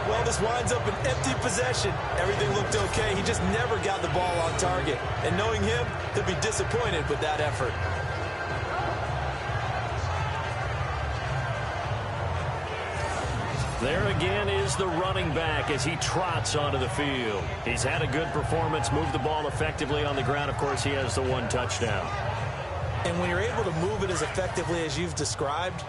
Well, this winds up an empty possession. Everything looked okay. He just never got the ball on target. And knowing him, he'll be disappointed with that effort. There again is the running back as he trots onto the field. He's had a good performance, moved the ball effectively on the ground. Of course, he has the one touchdown. And when you're able to move it as effectively as you've described,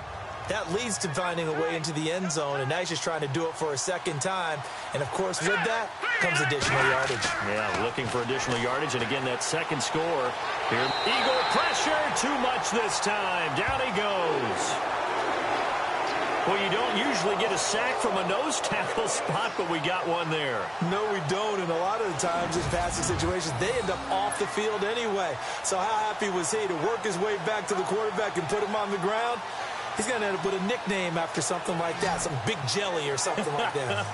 that leads to finding a way into the end zone, and now he's just trying to do it for a second time. And, of course, with that comes additional yardage. Yeah, looking for additional yardage, and again, that second score here. Eagle pressure, too much this time. Down he goes. Well, you don't usually get a sack from a nose tackle spot, but we got one there. No, we don't, and a lot of the times in passing situations, they end up off the field anyway. So how happy was he to work his way back to the quarterback and put him on the ground? He's going to end up with a nickname after something like that, some Big Jelly or something like that.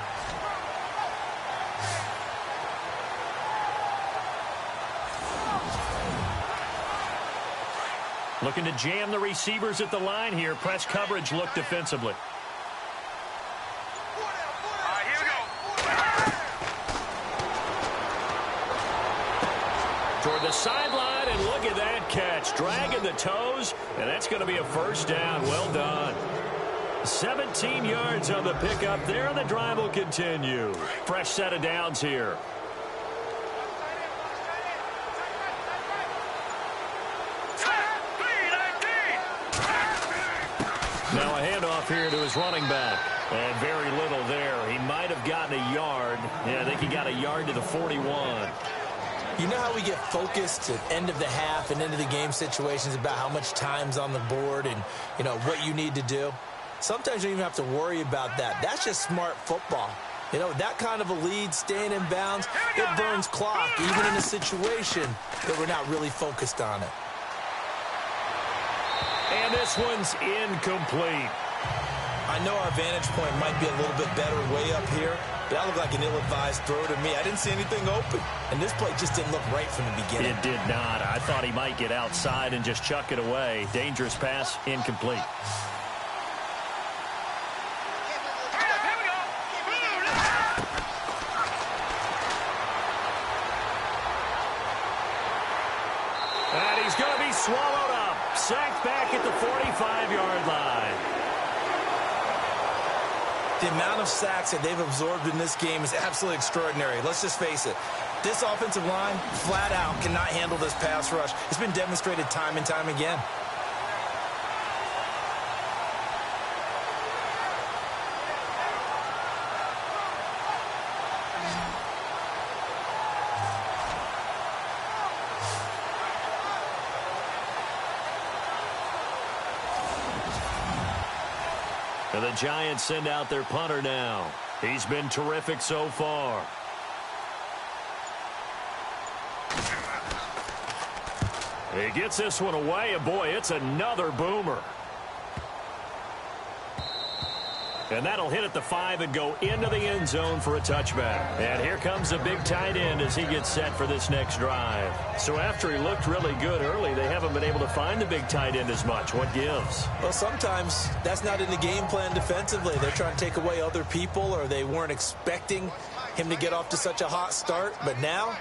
Looking to jam the receivers at the line here. Press coverage look defensively. Here we go. Toward the sideline, and look at that catch. Dragging the toes, and that's going to be a first down. Well done. 17 yards on the pickup there, and the drive will continue. Fresh set of downs here. Now a handoff here to his running back. And very little there. He might have gotten a yard. Yeah, I think he got a yard to the 41. You know how we get focused at end of the half and into the game situations about how much time's on the board and, you know, what you need to do? Sometimes you don't even have to worry about that. That's just smart football. You know, that kind of a lead, staying in bounds, it burns clock, even in a situation that we're not really focused on it. And this one's incomplete. I know our vantage point might be a little bit better way up here, but that looked like an ill-advised throw to me. I didn't see anything open, and this play just didn't look right from the beginning. It did not. I thought he might get outside and just chuck it away. Dangerous pass, incomplete. And he's going to be swallowed up. Sacked back at the 45-yard line. The amount of sacks that they've absorbed in this game is absolutely extraordinary. Let's just face it. This offensive line, flat out, cannot handle this pass rush. It's been demonstrated time and time again. And the Giants send out their punter now. He's been terrific so far. He gets this one away, and boy, it's another boomer. And that'll hit at the 5 and go into the end zone for a touchback. And here comes the big tight end as he gets set for this next drive. So after he looked really good early, they haven't been able to find the big tight end as much. What gives? Well, sometimes that's not in the game plan defensively. They're trying to take away other people, or they weren't expecting him to get off to such a hot start. But now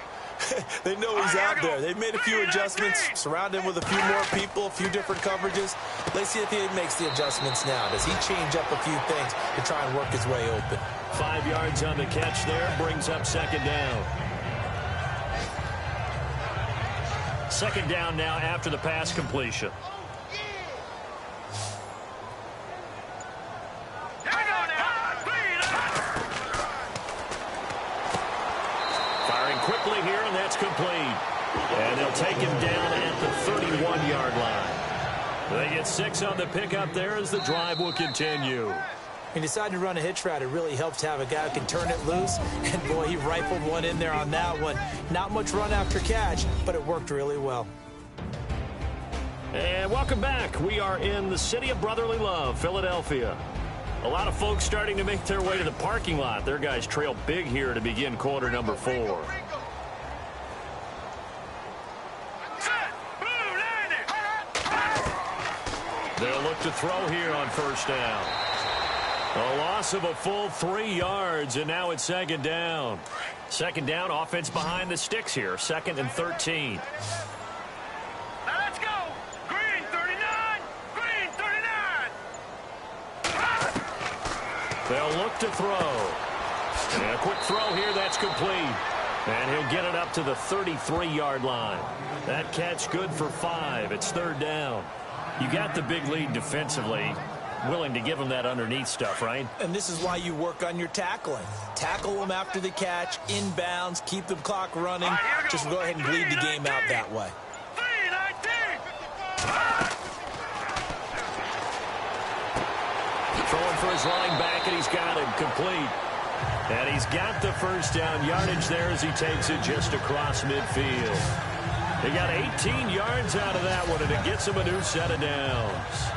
they know he's out there. They've made a few adjustments, surrounded him with a few more people, a few different coverages. Let's see if he makes the adjustments now. Does he change up a few things to try and work his way open? 5 yards on the catch there, brings up second down. Second down now after the pass completion. Quickly here, and that's complete. And they'll take him down at the 31-yard line. They get 6 on the pickup there as the drive will continue. He decided to run a hitch route. It really helps to have a guy who can turn it loose. And, boy, he rifled one in there on that one. Not much run after catch, but it worked really well. And welcome back. We are in the city of brotherly love, Philadelphia. A lot of folks starting to make their way to the parking lot. Their guys trail big here to begin quarter number 4. They'll look to throw here on first down. A loss of a full 3 yards, and now it's second down. Second down, offense behind the sticks here. 2nd and 13. Now let's go. Green 39. Green 39. They'll look to throw. And a quick throw here, that's complete. And he'll get it up to the 33-yard line. That catch good for 5. It's 3rd down. You got the big lead defensively. Willing to give them that underneath stuff, right? And this is why you work on your tackling. Tackle them after the catch, inbounds, keep the clock running. Just go ahead and bleed the game out that way. 319. Throwing for his running back, and he's got him complete. And he's got the first down yardage there as he takes it just across midfield. He got 18 yards out of that one, and it gets him a new set of downs.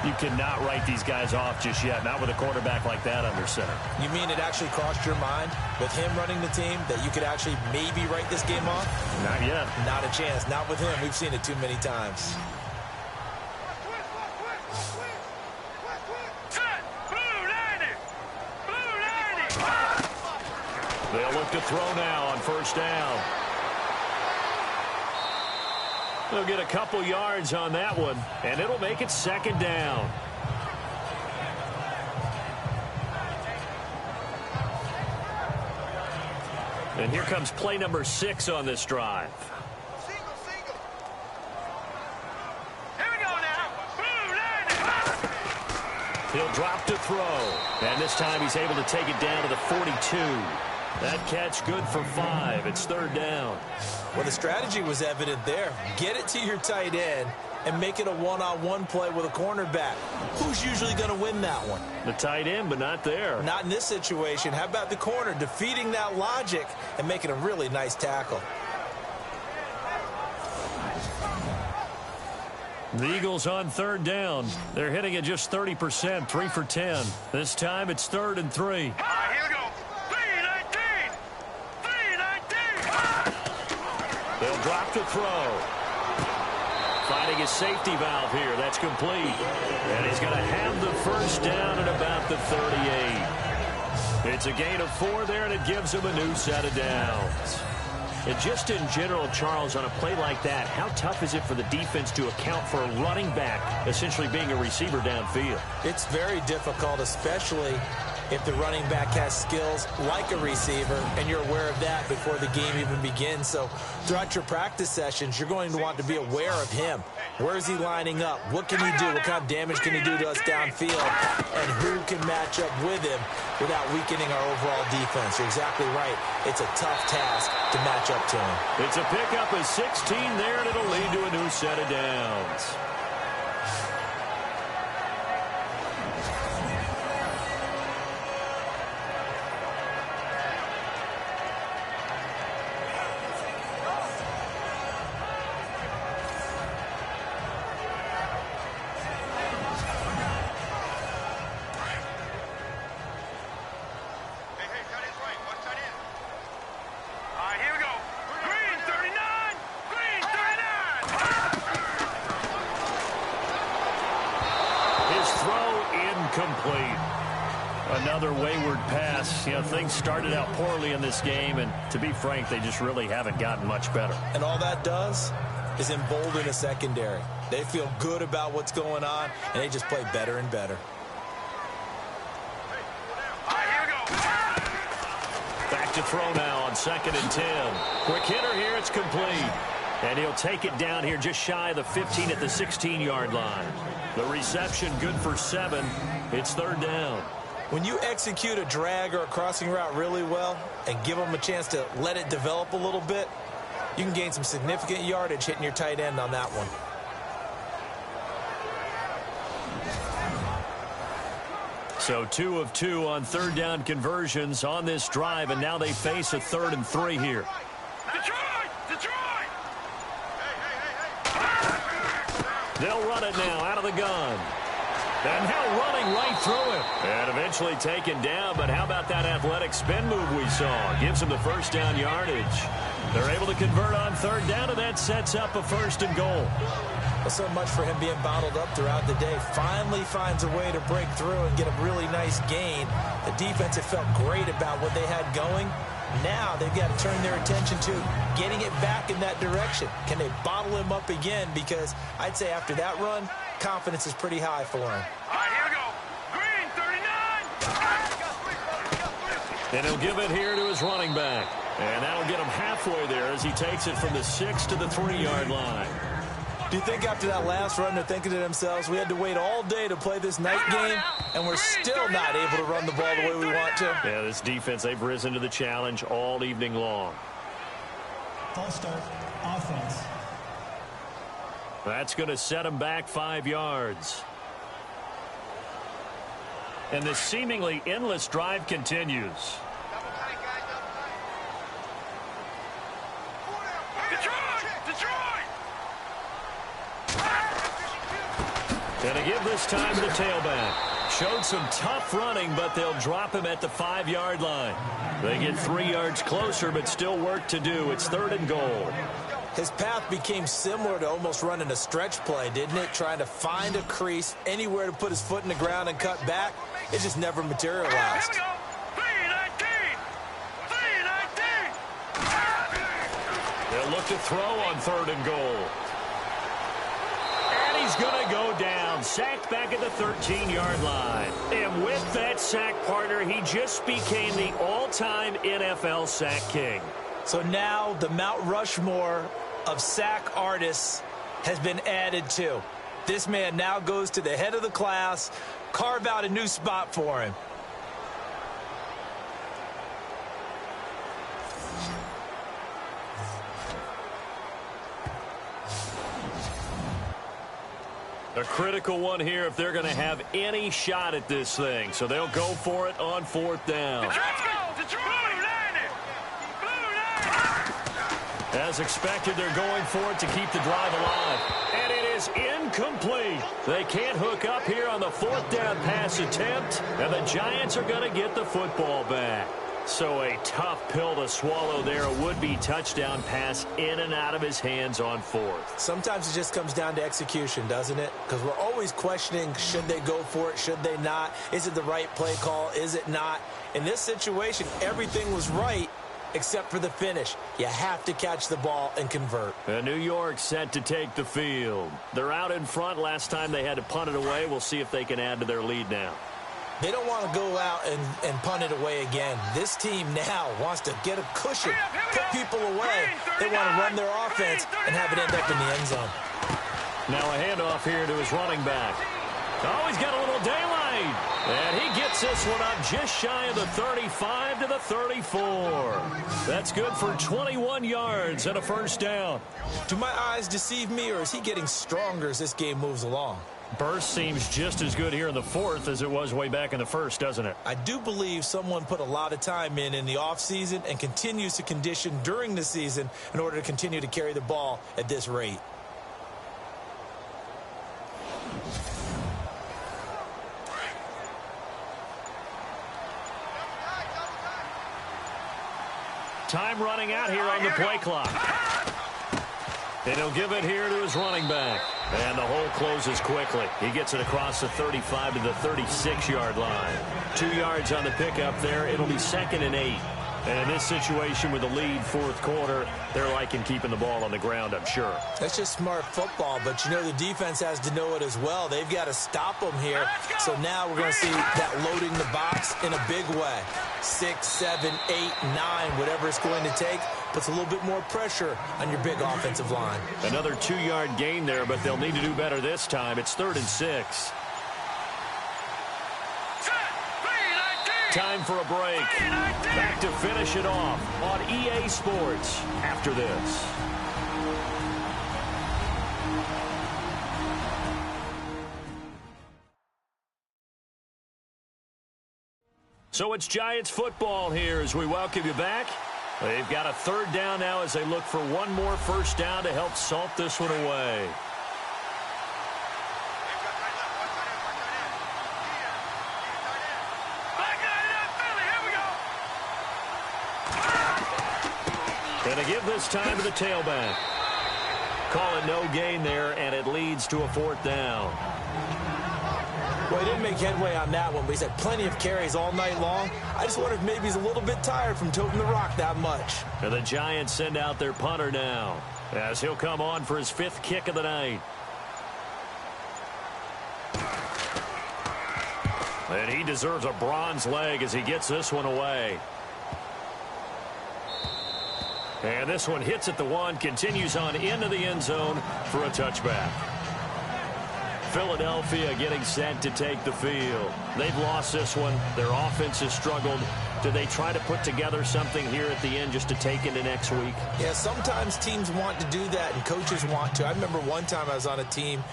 You cannot write these guys off just yet, not with a quarterback like that under center. You mean it actually crossed your mind with him running the team that you could actually maybe write this game off? Not yet. Not a chance. Not with him. We've seen it too many times. Set. Blue 90. Blue 90. They'll look to throw now on first down. They'll get a couple yards on that one, and it'll make it second down. And here comes play number 6 on this drive. Here we go now. Blue 90. He'll drop to throw, and this time he's able to take it down to the 42. That catch good for 5. It's 3rd down. Well, the strategy was evident there. Get it to your tight end and make it a one-on-one play with a cornerback. Who's usually going to win that one? The tight end, but not there. Not in this situation. How about the corner defeating that logic and making a really nice tackle? The Eagles on 3rd down. They're hitting it just 30%, 3 for 10. This time it's 3rd and 3. Here we go. 319. 319. They'll drop to throw. Finding his safety valve here. That's complete. And he's going to have the first down at about the 38. It's a gain of 4 there, and it gives him a new set of downs. And just in general, Charles, on a play like that, how tough is it for the defense to account for a running back essentially being a receiver downfield? It's very difficult, especially if the running back has skills like a receiver, and you're aware of that before the game even begins. So throughout your practice sessions, you're going to want to be aware of him. Where is he lining up? What can he do? What kind of damage can he do to us downfield? And who can match up with him without weakening our overall defense? You're exactly right. It's a tough task to match up to him. It's a pickup of 16 there, and it'll lead to a new set of downs. Another wayward pass. You know, things started out poorly in this game, and to be frank, they just really haven't gotten much better. And all that does is embolden a secondary. They feel good about what's going on, and they just play better and better. Back to throw now on 2nd and 10. Quick hitter here, it's complete. And he'll take it down here just shy of the 15 at the 16-yard line. The reception good for 7. It's 3rd down. When you execute a drag or a crossing route really well and give them a chance to let it develop a little bit, you can gain some significant yardage hitting your tight end on that one. So 2 of 2 on 3rd down conversions on this drive, and now they face a 3rd and 3 here. Detroit! Detroit! They'll run it now out of the gun. And now running right through him. And eventually taken down, but how about that athletic spin move we saw? Gives him the first down yardage. They're able to convert on 3rd down, and that sets up a 1st and goal. Well, so much for him being bottled up throughout the day. Finally finds a way to break through and get a really nice gain. The defense have felt great about what they had going. Now they've got to turn their attention to getting it back in that direction. Can they bottle him up again? Because I'd say after that run, confidence is pretty high for him. All right, here we go. Green, 39. And he'll give it here to his running back. And that'll get him halfway there as he takes it from the 6 to the 3-yard line. Do you think after that last run they're thinking to themselves, we had to wait all day to play this night game, and we're still not able to run the ball the way we want to? Yeah, this defense, they've risen to the challenge all evening long. False start, offense. That's going to set him back 5 yards. And this seemingly endless drive continues. And to give this time to the tailback. Showed some tough running, but they'll drop him at the 5-yard line. They get 3 yards closer, but still work to do. It's 3rd and goal. His path became similar to almost running a stretch play, didn't it? Trying to find a crease, anywhere to put his foot in the ground and cut back. It just never materialized. Here we go. 3-19. They'll look to throw on 3rd and goal. He's going to go down, sacked back at the 13-yard line. And with that sack, partner, he just became the all-time NFL sack king. So now the Mount Rushmore of sack artists has been added to. This man now goes to the head of the class. Carve out a new spot for him. A critical one here if they're going to have any shot at this thing. So they'll go for it on 4th down. Let's go. Detroit. As expected, they're going for it to keep the drive alive. And it is incomplete. They can't hook up here on the 4th down pass attempt. And the Giants are going to get the football back. So a tough pill to swallow there. A would-be touchdown pass in and out of his hands on 4th. Sometimes it just comes down to execution, doesn't it? Because we're always questioning, should they go for it, should they not? Is it the right play call, is it not? In this situation, everything was right except for the finish. You have to catch the ball and convert. And New York set to take the field. They're out in front. Last time they had to punt it away. We'll see if they can add to their lead now. They don't want to go out and punt it away again. This team now wants to get a cushion, put people away. They want to run their offense and have it end up in the end zone. Now a handoff here to his running back. Oh, he's got a little daylight. And he gets this one up just shy of the 35 to the 34. That's good for 21 yards and a 1st down. Do my eyes deceive me, or is he getting stronger as this game moves along? Burst seems just as good here in the 4th as it was way back in the 1st, doesn't it? I do believe someone put a lot of time in the offseason and continues to condition during the season in order to continue to carry the ball at this rate. Time running out here on the play clock. And he'll give it here to his running back. And the hole closes quickly. He gets it across the 35 to the 36-yard line. 2 yards on the pickup there. It'll be 2nd and 8. And in this situation with the lead 4th quarter, they're liking keeping the ball on the ground, I'm sure. That's just smart football, but you know the defense has to know it as well. They've got to stop them here. So now we're going to see that loading the box in a big way. 6, 7, 8, 9, whatever it's going to take, puts a little bit more pressure on your big offensive line. Another 2-yard gain there, but they'll need to do better this time. It's 3rd and 6. Time for a break. Back to finish it off on EA Sports after this. So it's Giants football here as we welcome you back. They've got a 3rd down now as they look for one more 1st down to help salt this one away. And to give this time to the tailback. call it no gain there, and it leads to a 4th down. Well, he didn't make headway on that one, but he's had plenty of carries all night long. I just wonder if maybe he's a little bit tired from toting the rock that much. And the Giants send out their punter now, as he'll come on for his 5th kick of the night. And he deserves a bronze leg as he gets this one away. And this one hits at the 1, continues on into the end zone for a touchback. Philadelphia getting set to take the field. They've lost this one. Their offense has struggled. Do they try to put together something here at the end just to take into next week? Yeah, sometimes teams want to do that and coaches want to. I remember one time I was on a team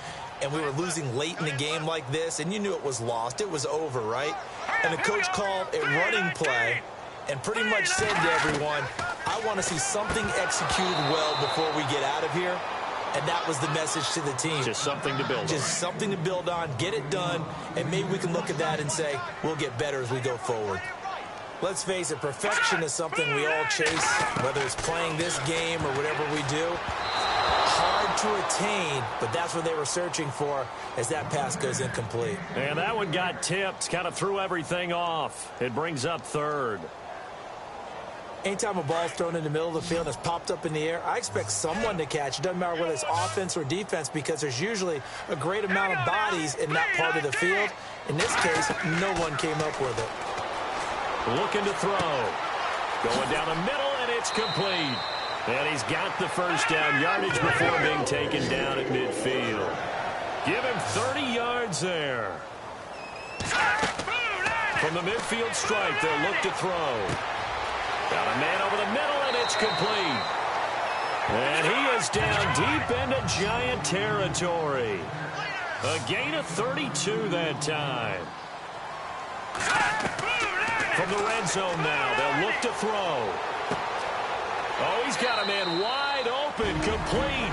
and we were losing late in the game like this, and you knew it was lost. It was over, right? And the coach called a running play and pretty much said to everyone, I want to see something executed well before we get out of here. And that was the message to the team. Just something to build on. Just something to build on, get it done, and maybe we can look at that and say, we'll get better as we go forward. Let's face it, perfection is something we all chase, whether it's playing this game or whatever we do. Hard to attain, but that's what they were searching for as that pass goes incomplete. And that one got tipped, kind of threw everything off. It brings up 3rd. Anytime a ball's thrown in the middle of the field and it's popped up in the air, I expect someone to catch. It doesn't matter whether it's offense or defense because there's usually a great amount of bodies in that part of the field. In this case, no one came up with it. Looking to throw. Going down the middle, and it's complete. And he's got the 1st down yardage before being taken down at midfield. Give him 30 yards there. From the midfield stripe, they'll look to throw. Got a man over the middle, and it's complete. And he is down deep into Giant territory. A gain of 32 that time. From the red zone now, they'll look to throw. Oh, he's got a man wide open, complete.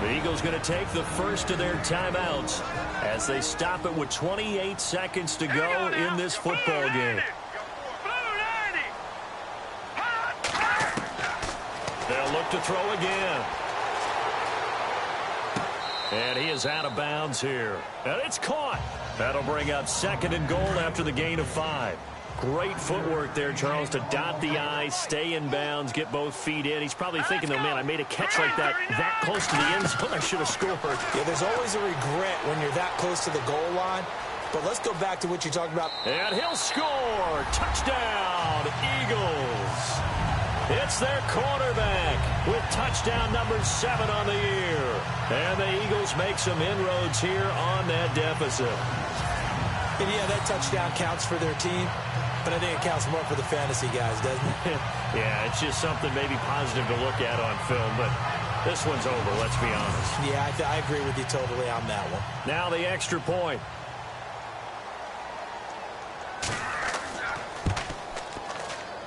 The Eagles going to take the first of their timeouts as they stop it with 28 seconds to go in this football game. They'll look to throw again. And he is out of bounds here. And it's caught. That'll bring up 2nd and goal after the gain of 5. Great footwork there, Charles, to dot the I, stay in bounds, get both feet in. He's probably thinking, oh, man, I made a catch like that close to the end zone. I should have scored. Yeah, there's always a regret when you're that close to the goal line. But let's go back to what you talked about. And he'll score. Touchdown, Eagles. It's their quarterback with touchdown number 7 on the year. And the Eagles make some inroads here on that deficit. And yeah, that touchdown counts for their team, but I think it counts more for the fantasy guys, doesn't it? Yeah, it's just something maybe positive to look at on film, but this one's over, let's be honest. Yeah, I agree with you totally on that one. Now the extra point.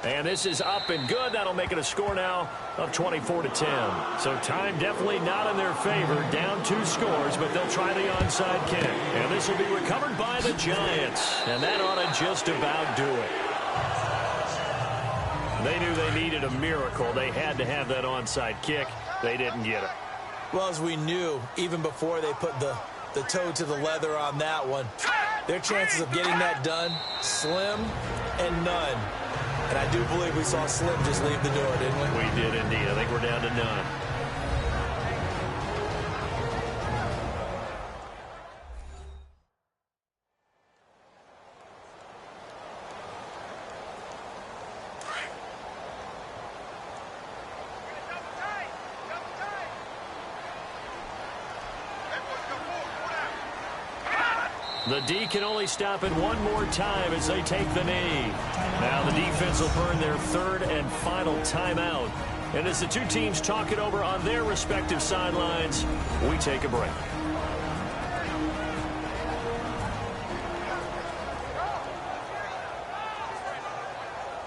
And this is up and good. That'll make it a score now of 24-10. So time definitely not in their favor. Down 2 scores, but they'll try the onside kick. And this will be recovered by the Giants. And that ought to just about do it. They knew they needed a miracle. They had to have that onside kick. They didn't get it. Well, as we knew, even before they put the toe to the leather on that one, their chances of getting that done, slim and none. And I do believe we saw Slim just leave the door, didn't we? We did indeed. I think we're down to none. The D can only stop it one more time as they take the knee. Now the defense will burn their 3rd and final timeout. And as the two teams talk it over on their respective sidelines, we take a break.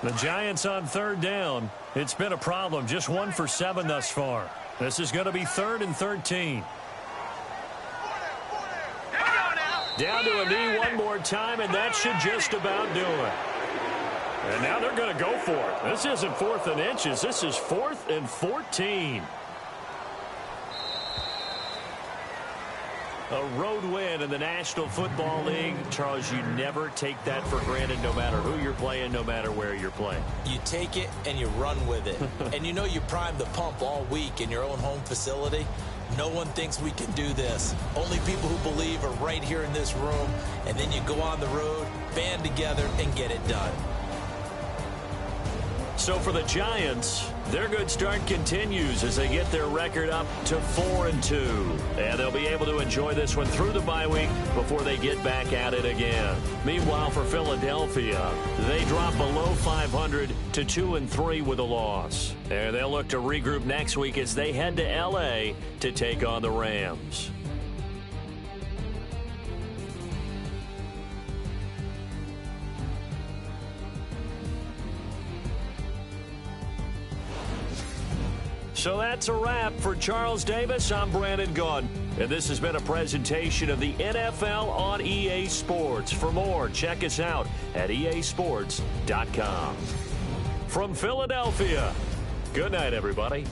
The Giants on 3rd down. It's been a problem. Just 1 for 7 thus far. This is going to be 3rd and 13. Down to a knee one more time, and that should just about do it. And now they're going to go for it. This isn't 4th and inches. This is 4th and 14. A road win in the National Football League. Charles, you never take that for granted no matter who you're playing, no matter where you're playing. You take it and you run with it. And you know you primed the pump all week in your own home facility. No one thinks we can do this. Only people who believe are right here in this room. And then you go on the road, band together, and get it done. So for the Giants, their good start continues as they get their record up to 4-2. And they'll be able to enjoy this one through the bye week before they get back at it again. Meanwhile, for Philadelphia, they drop below 500 to 2-3 with a loss. And they'll look to regroup next week as they head to L.A. to take on the Rams. So that's a wrap. For Charles Davis, I'm Brandon Gaudin. And this has been a presentation of the NFL on EA Sports. For more, check us out at easports.com. From Philadelphia, good night, everybody.